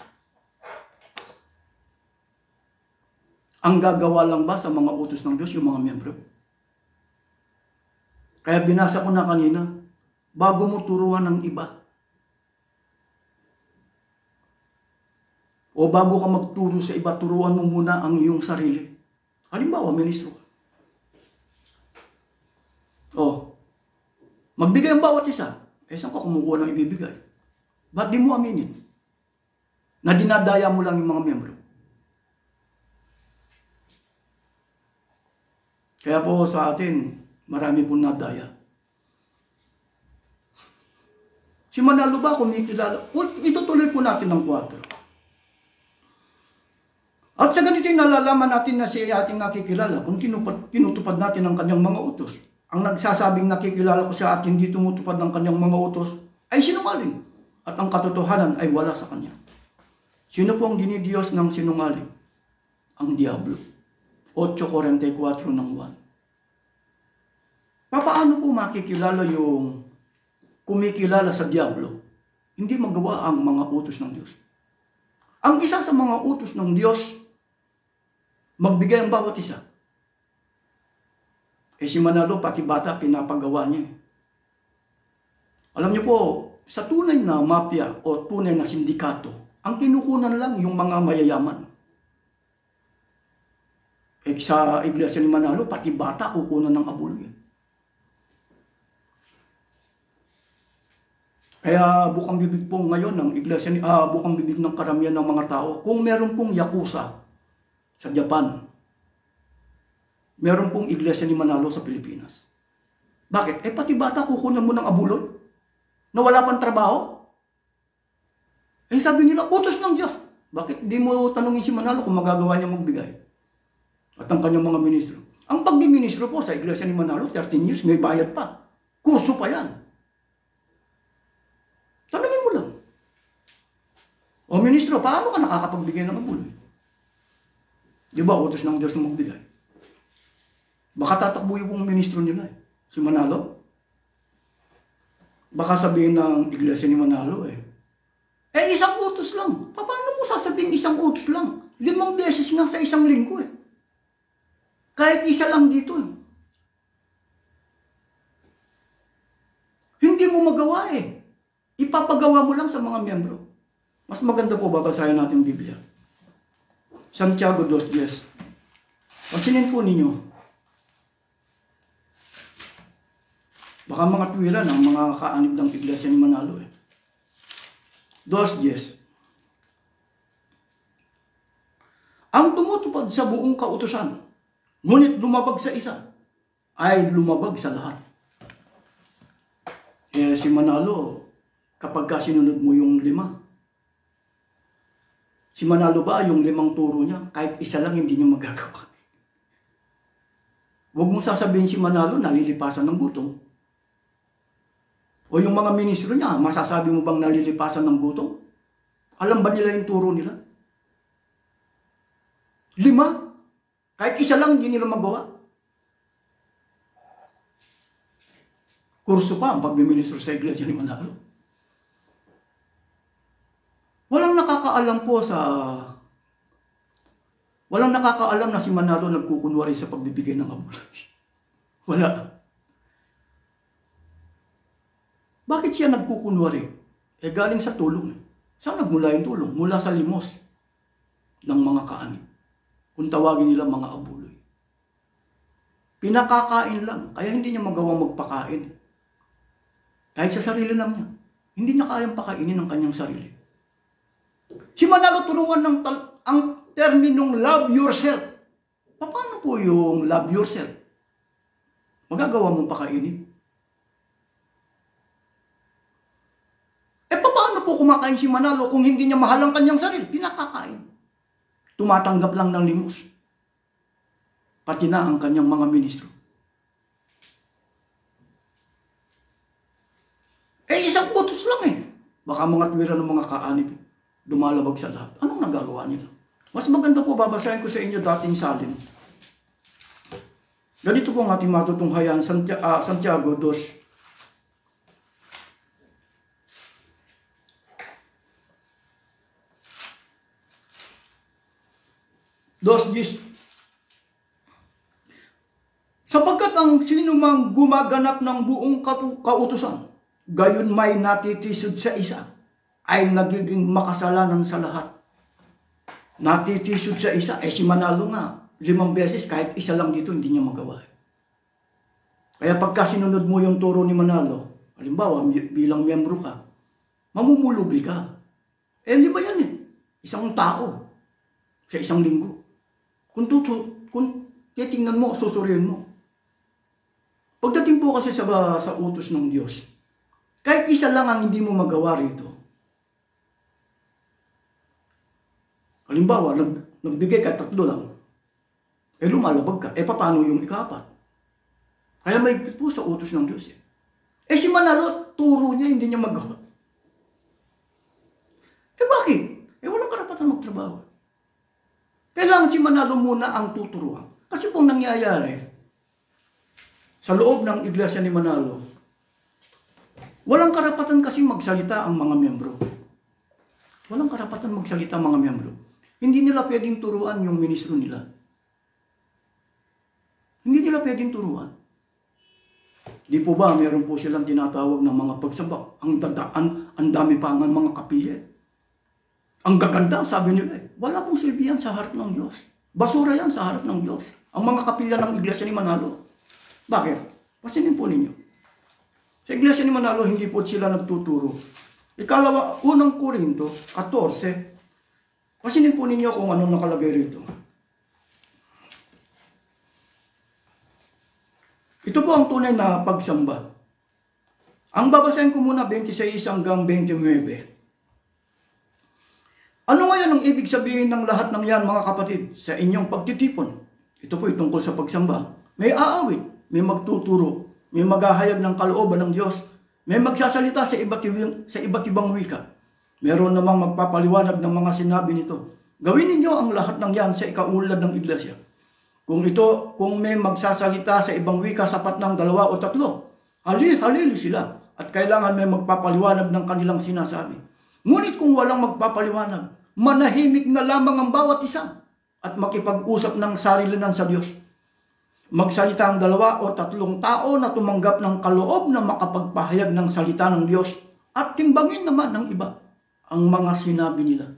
Ang gagawa lang ba sa mga utos ng Diyos yung mga miyembro? Kaya binasa ko na kanina, bago mo turuan ng iba, o bago ka magturo sa iba, turuan mo muna ang iyong sarili. Halimbawa, ministro. Magbigay ang bawat isa. Saan ka kumukuha ng ibibigay? Ba't di mo aminin? Na dinadaya mo lang yung mga miyembro. Kaya po sa atin, marami po nadaya. Si Manalo ba kumikilala? Itutuloy po natin ng 4. At sa ganito yung nalalaman natin na siya ating nakikilala kung tinutupad natin ang kanyang mga utos. Ang nagsasabing nakikilala ko siya at hindi tumutupad ng kanyang mga utos ay sinungaling. At ang katotohanan ay wala sa kanya. Sino po ang dinidiyos ng sinungaling? Ang Diablo. 8:44 ng 1. Paano po makikilala yung kumikilala sa Diablo? Hindi magawa ang mga utos ng Diyos. Ang isa sa mga utos ng Diyos Magbigay ang bawat isa. Si Manalo, pati bata, pinapagawa niya. Alam niyo po, sa tunay na mafia o tunay na sindikato, ang kinukunan lang yung mga mayayaman. Sa iglesia ni Manalo, pati bata, kukunan ng abuloy. Kaya bukang bibig po ngayon ng iglesia, bukang bibig ng karamihan ng mga tao, kung meron pong yakuza sa Japan, meron pong iglesia ni Manalo sa Pilipinas. Bakit? Pati bata, kukunan mo ng abuloy na wala pang trabaho. Sabi nila, utos ng Diyos. Bakit di mo tanungin si Manalo kung magagawa niya magbigay? At ang kanyang mga ministro. Ang pagbiministro po sa iglesia ni Manalo, 13 years, may bayad pa. Kurso pa yan. Tanungin mo lang. O ministro, paano ka nakakapagbigay ng abuloy? Di ba, utos ng Diyos na magbigay? Baka tatakbo yung ministro nila, si Manalo. Baka sabihin ng iglesia ni Manalo, isang utos lang. Paano mo sasabihin isang utos lang? 5 beses nga sa isang linggo Kahit isa lang dito Hindi mo magawa Ipapagawa mo lang sa mga miyembro. Mas maganda po babasahin natin Biblia. Santiago 2:10. Pansinin po ninyo. Baka mga tuwiran ang mga kaanib ng iglesia ni Manalo 2:10. Ang tumutupad sa buong kautusan, ngunit lumabag sa isa, ay lumabag sa lahat. Si Manalo, kapag sinunod mo yung 5, si Manalo ba yung 5 turo niya, kahit isa lang hindi niya magagawa? Huwag mong sasabihin si Manalo nalilipasan ng gutom. O yung mga ministro niya, masasabi mo bang nalilipasan ng gutom? Alam ba nila yung turo nila? 5? Kahit isa lang hindi nila magawa. Kurso pa ang pagbiministro sa iglesia ni Manalo. Walang nakakaalam na si Manalo nagkukunwari sa pagbibigay ng abuloy. Wala. Bakit siya nagkukunwari? Galing sa tulong. Saan nagmula yung tulong? Mula sa limos ng mga kaanib. Kung tawagin nila mga abuloy. Pinakakain lang. Kaya hindi niya magawang magpakain. Kahit sa sarili lang niya. Hindi niya kayang pakainin ng kanyang sarili. Si Manalo turuan ng ang terminong love yourself. Paano po yung love yourself? Magagawa mong pakainin? Paano po kumakain si Manalo kung hindi niya mahal ang kanyang sarili? Pinakakain. Tumatanggap lang ng limos. Pati na ang kanyang mga ministro. Isang utos lang Baka mga tuwira ng mga kaanib dumalabag sa lahat. Anong nagagawa nila? Mas maganda po babasahin ko sa inyo dating salin. Ganito po ang ating matutunghayan, Santiago 2. Sapagkat ang sino mang gumaganap ng buong kautusan, gayon may natitisod sa isa, ay nagiging makasalanan sa lahat. Natitisod sa isa, si Manalo nga, 5 beses, kahit isa lang dito, hindi niya magawa. Kaya pagka sinunod mo yung turo ni Manalo, halimbawa, bilang miyembro ka, mamumulubi ka. 5 yan Isang tao, sa isang linggo. Kung titingnan mo, susuriin mo. Pagdating po kasi sa utos ng Diyos, kahit isa lang ang hindi mo magawa rito. Halimbawa, nagbigay ka 3 lang. Lumalabag ka. Paano yung ika-4? Kaya may po sa utos ng Diyos. Si Manalo, turo niya, hindi niya magawa. Bakit? Walang karapatan magtrabaho. Kailangan si Manalo muna ang tuturuan. Kasi kung nangyayari, sa loob ng iglesia ni Manalo, walang karapatan kasi magsalita ang mga miyembro. Walang karapatan magsalita ang mga miyembro. Hindi nila pwedeng turuan yung ministro nila. Hindi nila pwedeng turuan. Di po ba, meron po silang tinatawag ng mga pagsamba. Ang dadaan, ang dami pa ng mga kapilya. Ang gaganda, sabi nila wala pong silbi yan sa harap ng Diyos. Basura yan sa harap ng Diyos. Ang mga kapilya ng Iglesia ni Manalo. Bakit? Pasinin po ninyo. Sa Iglesia ni Manalo, hindi po sila nagtuturo. Ikalawa, unang Korinto, 14. Pasinin po ninyo kung anong nakalagay rito. Ito po ang tunay na pagsamba. Ang babasahin ko muna 26 hanggang 29. Ano ngayon ang ibig sabihin ng lahat ng yan, mga kapatid, sa inyong pagtitipon? Ito po tungkol sa pagsamba. May aawit, may magtuturo, may maghahayag ng kalooban ng Diyos, may magsasalita sa iba't ibang wika. Meron namang magpapaliwanag ng mga sinabi nito. Gawin ninyo ang lahat ng yan sa ikaunlad ng Iglesia. Kung may magsasalita sa ibang wika sapat ng 2 o 3, halili sila at kailangan may magpapaliwanag ng kanilang sinasabi. Ngunit kung walang magpapaliwanag, manahimik na lamang ang bawat isa at makipag-usap ng sarilinan sa Diyos. Magsalita ang 2 o 3 tao na tumanggap ng kaloob na makapagpahayag ng salita ng Diyos at timbangin naman ng iba ang mga sinabi nila.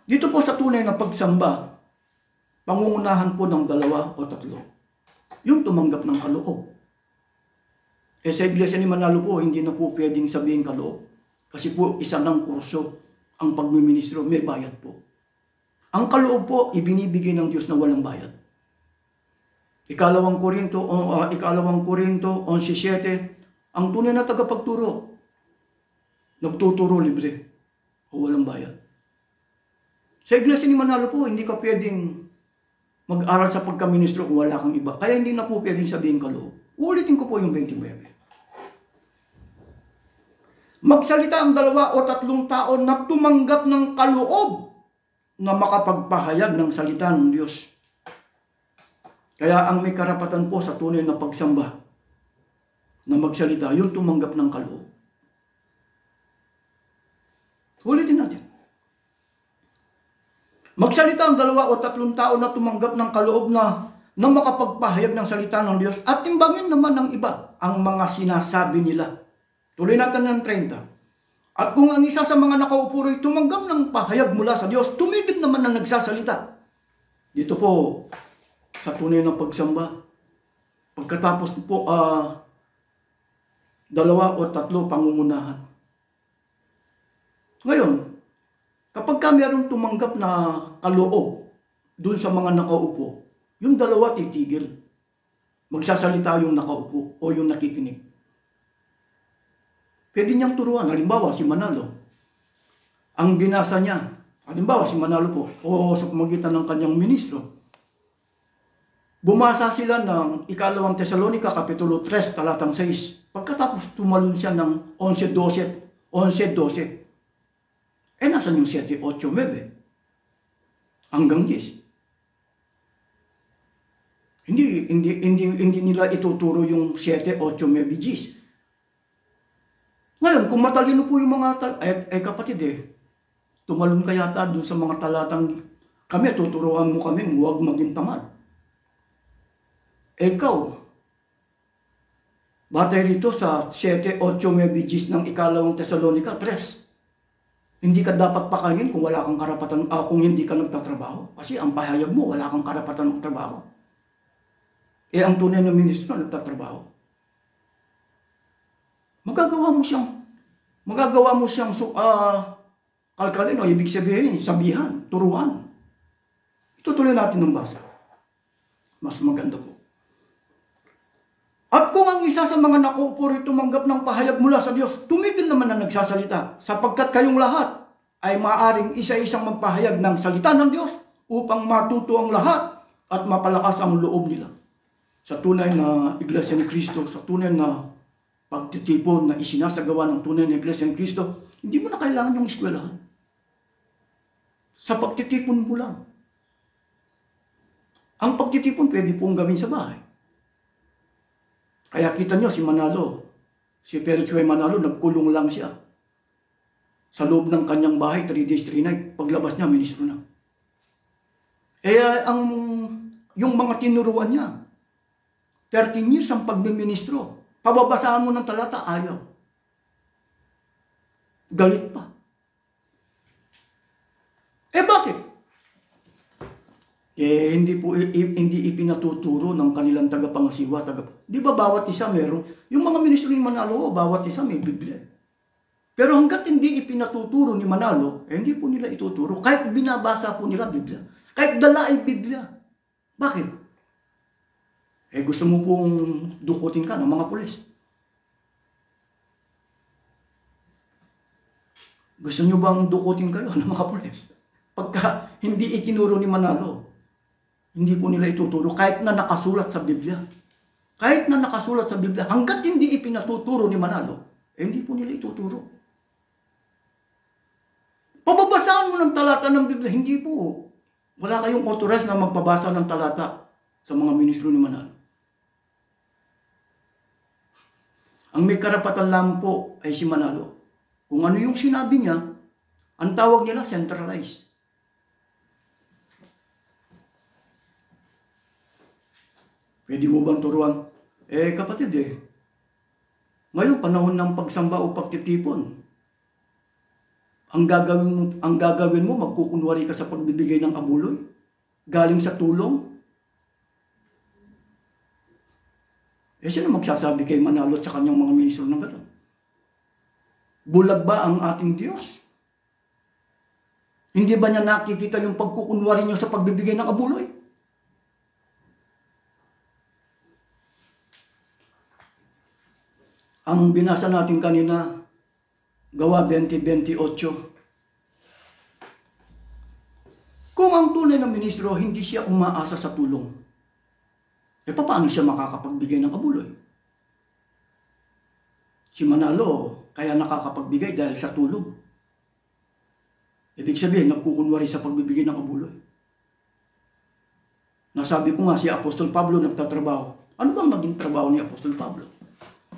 Dito po sa tunay na pagsamba, pangungunahan po ng 2 o 3. Yung tumanggap ng kaloob. Sa Iglesia ni Manalo po, hindi na po pwedeng sabihin kaloob. Kasi po, isa ng kurso ang pagmiministro, may bayad po. Ang kaloob po, ibinibigay ng Diyos na walang bayad. Ikalawang Korinto 11:7, ang tunay na tagapagturo, nagtuturo libre o walang bayad. Sa Iglesia ni Manalo po, hindi ka pwedeng mag-aral sa pagkaministro kung wala kang iba. Kaya hindi na po pwedeng sabihin kaloob. Ulitin ko po yung 29. Magsalita ang 2 o 3 tao na tumanggap ng kaloob na makapagpahayag ng salita ng Diyos. Kaya ang may karapatan po sa tunay na pagsamba na magsalita, yung tumanggap ng kaloob. Ulitin natin. Magsalita ang 2 o 3 tao na tumanggap ng kaloob na makapagpahayag ng salita ng Diyos at timbangin naman ng iba ang mga sinasabi nila. Tuloy natin ng 30. At kung ang isa sa mga nakaupo ay tumanggap ng pahayag mula sa Diyos, tumigil naman na nagsasalita. Dito po, sa tunay ng pagsamba, pagkatapos po 2 o 3 pangungunahan. Ngayon, kapag mayroong tumanggap na kaloob dun sa mga nakaupo, yung 2 titigil. Magsasalita yung nakaupo o yung nakikinig. Pwede niyang turuan. Halimbawa, si Manalo. Ang binasa niya, halimbawa si Manalo po, o sa pamagitan ng kanyang ministro, bumasa sila ng 2 Tesalonica, Kapitulo 3, talatang 6. Pagkatapos tumalon siya ng 11:12. Nasan yung 7, 8, 9? Hanggang 10. Hindi nila ituturo yung 7, 8, 9, 10. Ngayon, kung matalino po yung mga kapatid tumalon ka yata dun sa mga talatang kami, tuturuan mo kami, huwag maging tamad. Ikaw, batay rito sa 7, 8, 9, 10 ng 2 Tesalonica 3. Hindi ka dapat pakainin kung wala kang karapatan, kung hindi ka nagtatrabaho. Kasi ang pahayag mo, wala kang karapatan magtrabaho. Ang tunay na ministro nagtatrabaho. Magagawa mo siyang kalkalin o ibig sabihan, turuan. Itutuloy natin ng basa. Mas maganda po. At kung ang isa sa mga nakaupo ay tumanggap ng pahayag mula sa Diyos, tumigil naman na nagsasalita, sapagkat kayong lahat ay maaring isa-isang magpahayag ng salita ng Diyos upang matuto ang lahat at mapalakas ang loob nila. Sa tunay na Iglesia ni Cristo, sa tunay na pagtitipon na isinasagawa ng tunay na Iglesia ni Cristo, hindi mo na kailangan yung eskwelahan. Sa pagtitipon mo lang. Ang pagtitipon pwede pong gawin sa bahay. Kaya kita nyo si Manalo, si Felix Way Manalo, nagkulong lang siya. Sa loob ng kanyang bahay, 3 days, 3 nights, paglabas niya, ministro na. Yung mga tinuruan niya, 13 years ang pagmiministro. Pababasaan mo ng talata, ayaw. Galit pa. Bakit? Hindi ipinatuturo ng kanilang tagapangasiwa. Di ba bawat isa meron? Yung mga ministro ni Manalo, bawat isa may Biblia. Pero hanggat hindi ipinatuturo ni Manalo, hindi po nila ituturo. Kahit binabasa po nila Biblia. Kahit dala ay Biblia. Bakit? Gusto mo pong dukutin ka ng mga pulis. Gusto nyo bang dukutin kayo ng mga pulis? Pagka hindi itinuro ni Manalo, hindi po nila ituturo kahit na nakasulat sa Biblia. Kahit na nakasulat sa Biblia, hanggat hindi ipinatuturo ni Manalo, hindi po nila ituturo. Pababasaan mo ng talata ng Biblia, hindi po. Wala kayong authorized na magpabasa ng talata sa mga ministro ni Manalo. Ang may karapatan lang po ay si Manalo. Kung ano yung sinabi niya, ang tawag nila centralized. Pwede mo bang turuan? Kapatid ngayon panahon ng pagsamba o pagtitipon. Ang gagawin mo, magkukunwari ka sa pagbibigay ng abuloy? Galing sa tulong? Sino magsasabi kay Manalo at sa kanyang mga ministro ng gano'n? Bulag ba ang ating Diyos? Hindi ba niya nakikita yung pagkukunwari niyo sa pagbibigay ng abuloy? Ang binasa natin kanina, Gawa 20:28. Kung ang tunay na ministro, hindi siya umaasa sa tulong, paano siya makakapagbigay ng abuloy? Si Manalo, kaya nakakapagbigay dahil sa tulong. Ibig sabihin, nagkukunwari sa pagbibigay ng abuloy. Nasabi ko nga, si Apostol Pablo nagtatrabaho. Ano bang naging trabaho ni Apostol Pablo?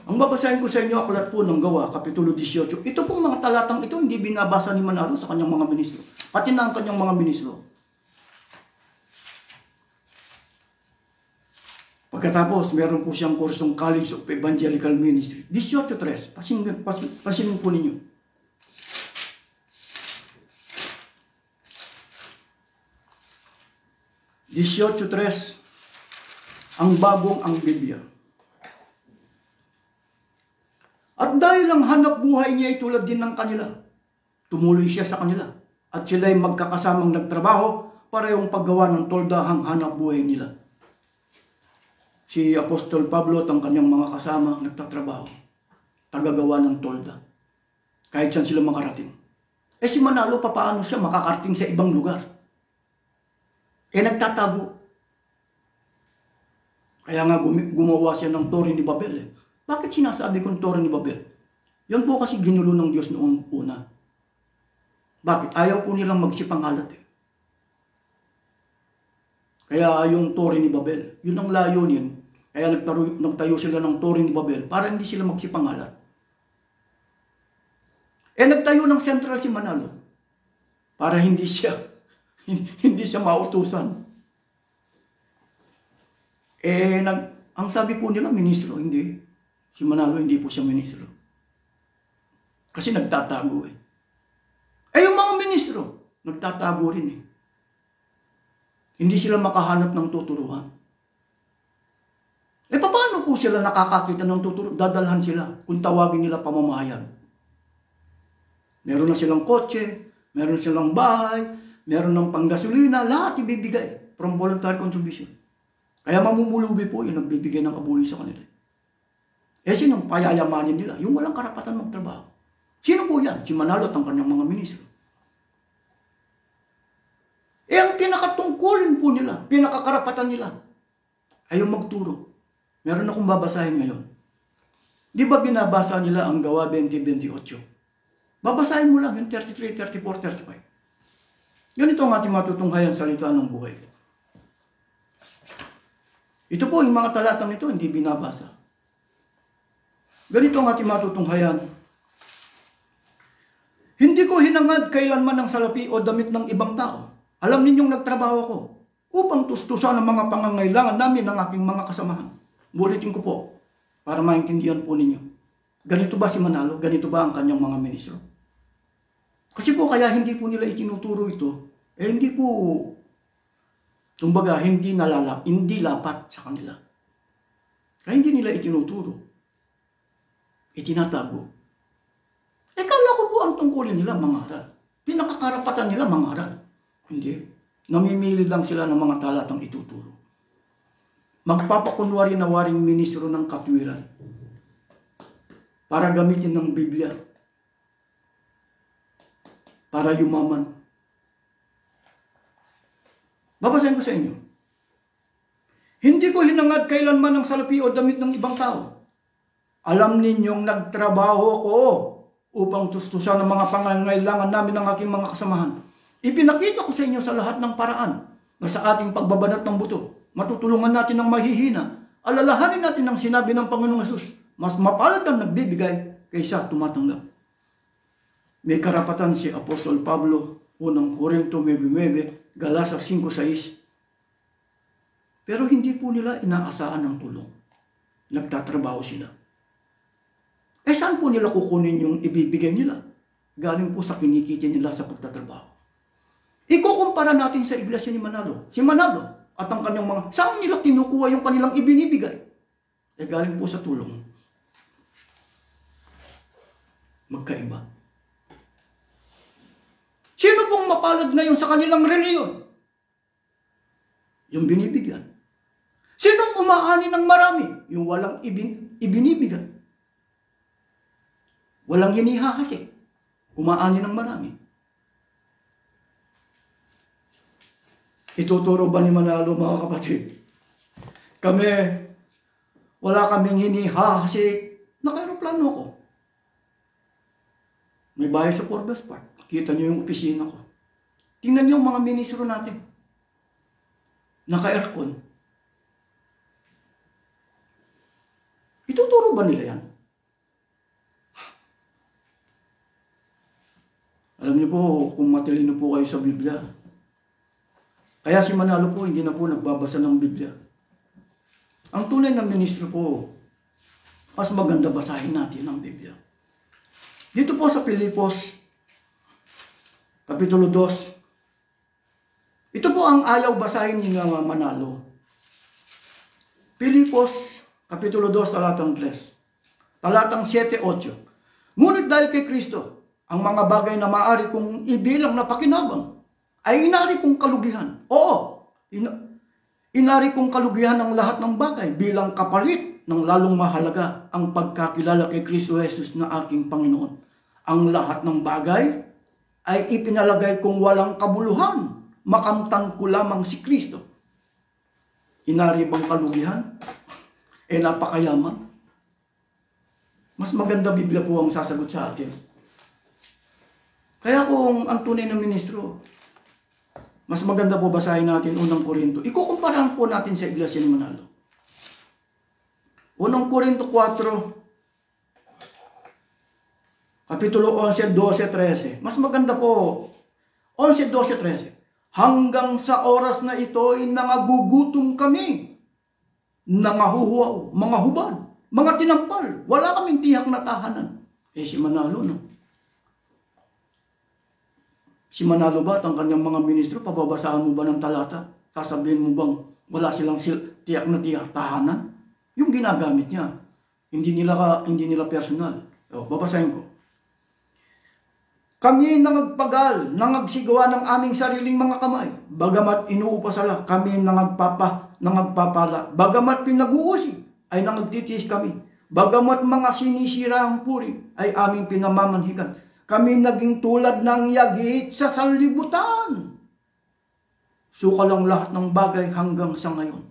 Ang babasahin ko sa inyo, aklat po ng Gawa, Kapitulo 18. Ito pong mga talatang ito, hindi binabasa ni Manalo sa kanyang mga ministro. Pati na ang kanyang mga ministro. Pagkatapos, meron po siyang kursong College of Evangelical Ministry. 18:3. Pasinin po ninyo. Ang bagong ang Biblia. At dahil ang hanap buhay niya ay tulad din ng kanila, tumuloy siya sa kanila. At sila ay magkakasamang nagtrabaho, parehong paggawa ng tolda ang hanap buhay nila. Si Apostol Pablo at ang kanyang mga kasama nagtatrabaho, tagagawa ng tolda. Kahit saan sila makarating. Si Manalo, paano siya makakarating sa ibang lugar? Nagtatago. Kaya nga gumawa siya ng Torre ni Babel. Bakit sinasabi kong Torre ni Babel? Yan po kasi ginulo ng Diyos noong una. Bakit? Ayaw po nilang magsipangalat Kaya yung Torre ni Babel, yun ang layunin. Kaya nagtayo sila ng Torre ni Babel para hindi sila magsipangalat. Nagtayo ng sentral si Manalo para hindi siya mautusan. Ang sabi po nila, ministro, hindi. Si Manalo, hindi po siya ministro. Kasi nagtatago yung mga ministro, nagtatago rin Hindi sila makahanap ng tuturuan. Paano po sila nakakakita ng tuturuan? Dadalhan sila kung tawagin nila pamamahayan. Meron na silang kotse, meron silang bahay, meron ng panggasolina, lahat ibibigay from voluntary contribution. Kaya mamumulubi po yung nagbibigay ng abuloy sa kanila. Sinong payayamanin nila? Yung walang karapatan magtrabaho. Sino po yan? Si Manalo at ang kanyang mga ministro. Ang pinakatungkulin po nila, pinakakarapatan nila, ay yung magturo. Meron akong babasahin ngayon. Di ba binabasa nila ang Gawa 20:28? Babasahin mo lang yung 33, 34, 35. Ganito ang ating matutunghayan sa salita ng buhay. Ito po, yung mga talatang ito, hindi binabasa. Ganito ang ating matutunghayan. Hindi ko hinangad kailanman ng salapi o damit ng ibang tao. Alam ninyong nagtrabaho ko upang tustusan ang mga pangangailangan namin ng aking mga kasamahan. Bulitin ko po, para maintindihan po ninyo. Ganito ba si Manalo? Ganito ba ang kanyang mga ministro? Kasi po kaya hindi po nila itinuturo ito, hindi po, kumbaga, hindi lapat sa kanila. Kaya hindi nila itinuturo. Itinatago. Kala ko po ang tungkulin nila mangaral. Pinakakarapatan nila mangaral. Hindi. Namimili lang sila ng mga talatang ituturo. Magpapakunwari na waring ministro ng katwiran para gamitin ng Biblia para yumaman. Babasahin ko sa inyo. Hindi ko hinangad kailanman ang salapi o damit ng ibang tao. Alam ninyong nagtrabaho ko upang tustusan ang mga pangangailangan namin ng aking mga kasamahan. Ipinakita ko sa inyo sa lahat ng paraan na sa ating pagbabanat ng buto, matutulungan natin ang mahihina. Alalahanin natin ang sinabi ng Panginoong Hesus. Mas mapalad ang nagbibigay kaysa tumatanggap. May karapatan si Apostol Pablo, unang Korinto 9:9, Galasas 5:6. Pero hindi po nila inaasahan ng tulong. Nagtatrabaho sila. Saan po nila kukunin yung ibibigay nila? Galing po sa kinikita nila sa pagtatrabaho. Ikukumpara natin sa iglesia ni Manalo. Si Manalo at ang kanyang mga, saan nila kinukuha yung kanilang ibinibigay? Galing po sa tulong. Magkaiba. Sino pong mapalad ngayon sa kanilang reliyon? Yung binibigyan. Sinong umaani ng marami? Yung walang ibinibigay. Walang hinihahasik. Umaani ng marami. Ituturo ba ni Manalo, mga kapatid? Kami, wala kaming hinihahasik. Naka-aeroplano ko. May bahay sa Porgas Park. Kita niyo yung opisina ko. Tingnan niyo yung mga ministro natin. Naka-aircon. Ituturo ba nila yan? Alam niyo po, kung matalino po kayo sa Biblia. Kaya si Manalo po, hindi na po nagbabasa ng Biblia. Ang tunay na ministro po, mas maganda basahin natin ang Biblia. Dito po sa Filipos, Kapitulo 2. Ito po ang ayaw basahin ni Manalo. Filipos, Kapitulo 2, talatang 3. Talatang 7-8. Ngunit dahil kay Kristo, ang mga bagay na maaari kong ibilang na pakinabang ay inari kong kalugihan. Oo, inari kong kalugihan ng lahat ng bagay bilang kapalit ng lalong mahalaga ang pagkakilala kay Kristo Jesus na aking Panginoon. Ang lahat ng bagay ay ipinalagay kong walang kabuluhan. Makamtan ko lamang si Kristo. Inari bang kalugihan? Napakayaman. Mas maganda Biblia po ang sasagot sa atin. Kaya kung ang tunay na ministro, mas maganda po basahin natin unang Korinto. Ikukumpara po natin sa iglesia ni Manalo. Unang Korinto 4, Kapitulo 11, 12, 13. Mas maganda po, 11, 12, 13. Hanggang sa oras na ito ay nangagugutom kami, nangahuhuaw, mga hubad, mga tinampal. Wala kaming tiyak na tahanan. Si Manalo, no? Si Manalo ba at ang kanyang mga ministro, pababasahan mo ba ng talata? Sasabihin mo bang wala silang tiyak na tahanan? Yung ginagamit niya. Hindi nila personal. Babasahin ko. Kami nangagpagal, nangagsigawa ng aming sariling mga kamay. Bagamat inuupasala, kami nangagpapala. Bagamat pinag-uusig, ay nangagtitiis kami. Bagamat mga sinisira ang puri, ay aming pinamamanhikan. Kami naging tulad ng yagit sa sanlibutan. Suka lang lahat ng bagay hanggang sa ngayon.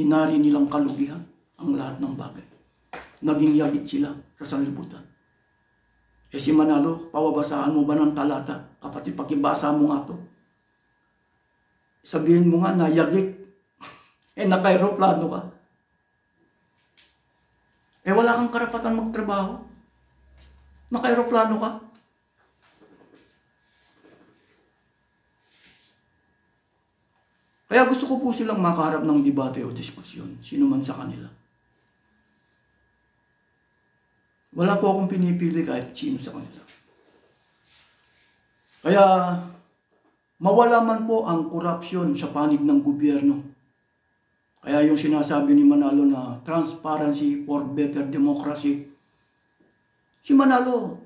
Inari nilang kalugihan ang lahat ng bagay. Naging yagit sila sa sanlibutan. Si Manalo, pawabasaan mo ba ng talata? Kapatid, pakibasa mo nga to. Sabihin mo nga na yagit. Naka-aeroplano ka. Wala kang karapatan magtrabaho. Naka-aeroplano ka. Kaya gusto ko po silang makaharap ng debate o diskusyon, sino man sa kanila. Wala po akong pinipili kahit sino sa kanila. Kaya, mawala man po ang korupsyon sa panig ng gobyerno. Kaya yung sinasabi ni Manalo na transparency for better democracy, si Manalo,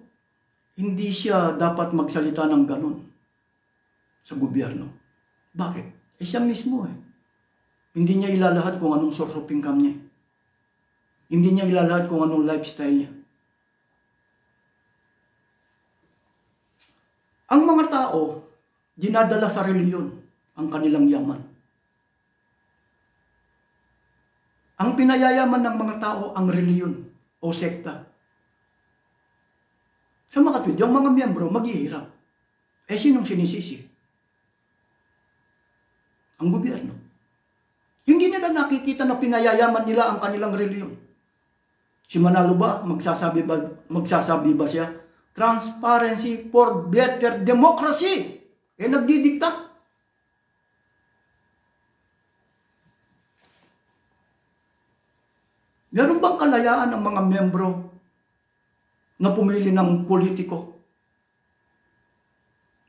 hindi siya dapat magsalita ng ganun sa gobyerno. Bakit? Siya mismo Hindi niya ilalahad kung anong source of income niya. Hindi niya ilalahad kung anong lifestyle niya. Ang mga tao, dinadala sa reliyon ang kanilang yaman. Ang pinayayaman ng mga tao ang reliyon o sekta. Sa makatwid, yung mga miyembro maghihirap. Sinong sinisisi? Ang gobyerno. Hindi nila nakikita na pinayayaman nila ang kanilang reliyon. Si Manalo ba, magsasabi ba siya? Transparency for better democracy. Nagdidikta. Meron bang kalayaan ng mga miyembro na pumili ng politiko?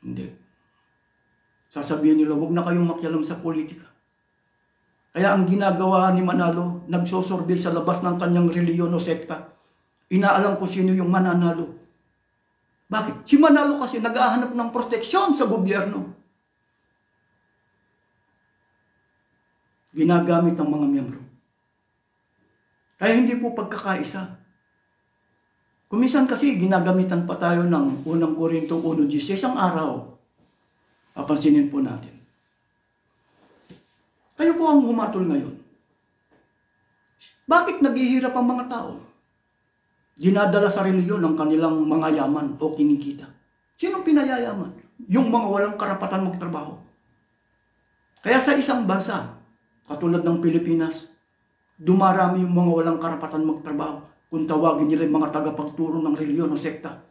Hindi. Sasabihin nila, huwag na kayong makialam sa politika. Kaya ang ginagawa ni Manalo, nagsosorbe sa labas ng kanyang reliyon o sekta. Inaalam ko sino yung mananalo. Bakit? Si Manalo kasi naghahanap ng proteksyon sa gobyerno. Ginagamit ng mga miyembro. Kaya hindi po pagkakaisa. Kuminsan kasi ginagamitan pa tayo ng unang Korinto 1:16 isang araw. Papansinin po natin. Kayo po ang humatol ngayon. Bakit naghihirap ang mga tao? Dinadala sa reliyon ang kanilang mga yaman o kinikita. Sinong pinayayaman? Yung mga walang karapatan magtrabaho. Kaya sa isang bansa, katulad ng Pilipinas, dumarami yung mga walang karapatan magtrabaho kung tawagin nila yung mga tagapagturo ng reliyon o sekta.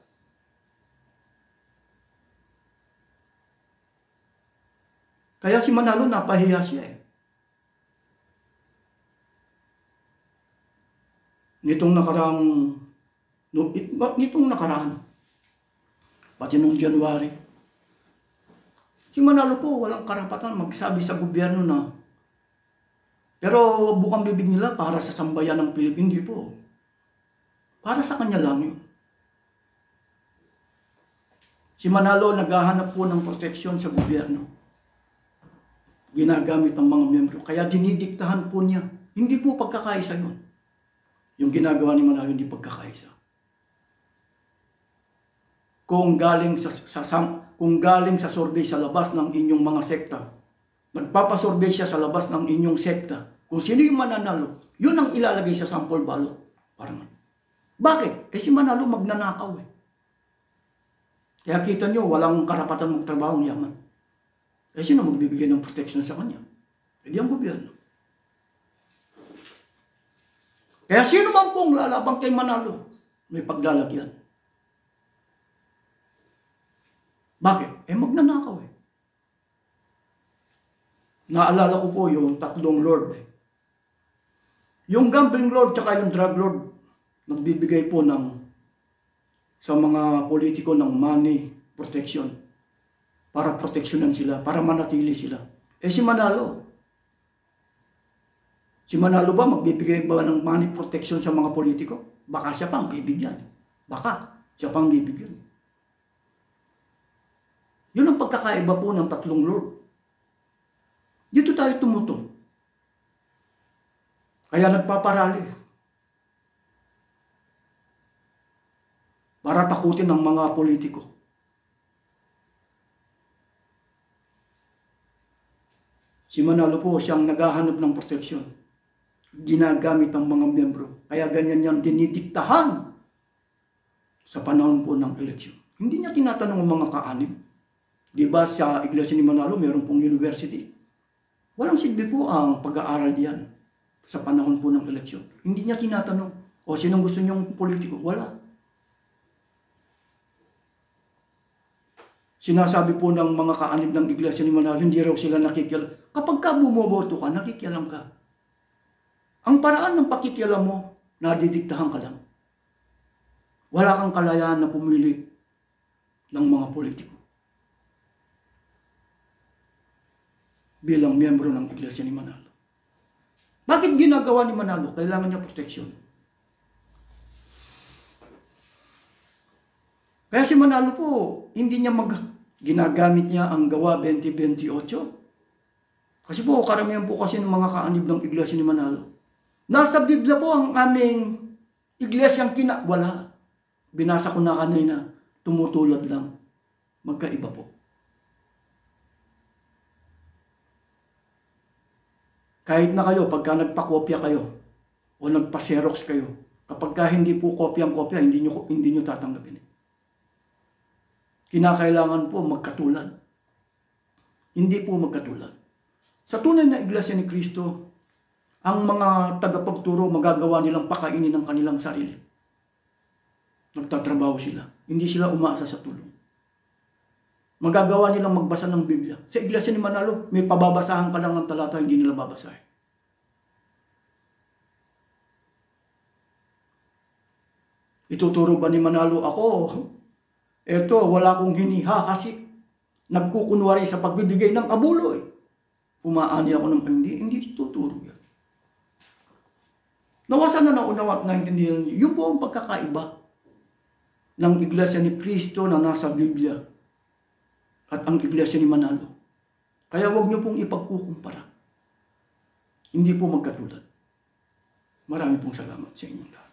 Kaya si Manalo napahiya siya Nitong nakaraan, pati nung January, si Manalo po walang karapatan magsabi sa gobyerno na, pero bukang bibig nila para sa sambayan ng Pilipinas, hindi po. Para sa kanya lang yun. Si Manalo naghahanap po ng proteksyon sa gobyerno. Ginagamit ng mga miyembro. Kaya dinidiktahan po niya. Hindi po pagkakaisa yun. Yung ginagawa ni Manalo hindi pagkakaisa. Kung galing sa survey sa labas ng inyong mga sekta, magpapasurvey siya sa labas ng inyong sekta, kung sino yung mananalo, yun ang ilalagay sa sample ballot. Parang, bakit? Si Manalo magnanakaw Kaya kita nyo, walang karapatan magtrabaho ng yaman. Sino magbibigay ng protection sa kanya? Di ang gobyerno. Kaya sino man pong lalabang kay Manalo, may paglalagyan. Bakit? Magnanakaw Naalala ko po yung tatlong lord Yung gambling lord tsaka yung drug lord, nagbibigay po sa mga politiko ng money protection para proteksyonan sila, para manatili sila. Si Manalo ba magbibigay ba ng money protection sa mga politiko? Baka siya pang bibigyan. Yun ang pagkakaiba po ng tatlong lord. Dito tayo tumutong. Kaya nagpaparali. Para takutin ng mga politiko. Si Manalo po siyang naghahanap ng proteksyon. Ginagamit ng mga miyembro. Kaya ganyan niyang dinidiktahan sa panahon po ng eleksyon. Hindi niya tinatanong ang mga kaanib. Di ba sa Iglesia ni Manalo mayroon pong university? Walang silbi po ang pag-aaral diyan sa panahon po ng eleksyon. Hindi niya tinatanong, sinong gusto niyong politiko? Wala. Sinasabi po ng mga kaanib ng Iglesia ni Manalo, hindi raw sila nakikialam. Kapag ka bumoboto ka, nakikialam ka. Ang paraan ng pakikialam mo, nadidiktahan ka lang. Wala kang kalayaan na pumili ng mga politiko bilang miyembro ng Iglesia ni Manalo. Bakit ginagawa ni Manalo? Kailangan niya proteksyon. Kaya si Manalo po, hindi niya ginagamit niya ang gawa 20:28. Kasi po, karamihan po kasi ng mga kaanib ng Iglesia ni Manalo. Nasa Biblia po ang aming iglesyang wala. Binasa ko na kanina, tumutulad lang. Magkaiba po. Kahit na kayo, pagka nagpa-kopya kayo, o nagpa-xerox kayo, kapag ka hindi po kopyang-kopya, hindi nyo tatanggapin. Kinakailangan po magkatulad. Hindi po magkatulad. Sa tunay na Iglesia ni Cristo, ang mga tagapagturo magagawa nilang pakainin ng kanilang sarili. Nagtatrabaho sila. Hindi sila umaasa sa tulong. Magagawa nilang magbasa ng Biblia. Sa Iglesia ni Manalo, may pababasahan ka lang ng talata, hindi nila babasahin. Ituturo ba ni Manalo ako? Eto, wala akong hinihahasik. Nagkukunwari sa pagbibigay ng abuloy. Umaani ako ng hindi tuturo yan. Nawasan na naunawa at naintindihan niyo. Yun po ang pagkakaiba ng Iglesia ni Cristo na nasa Biblia at ang Iglesia ni Manalo. Kaya huwag niyo pong ipagkukumpara. Hindi po magkatulad. Marami pong salamat sa inyong lahat.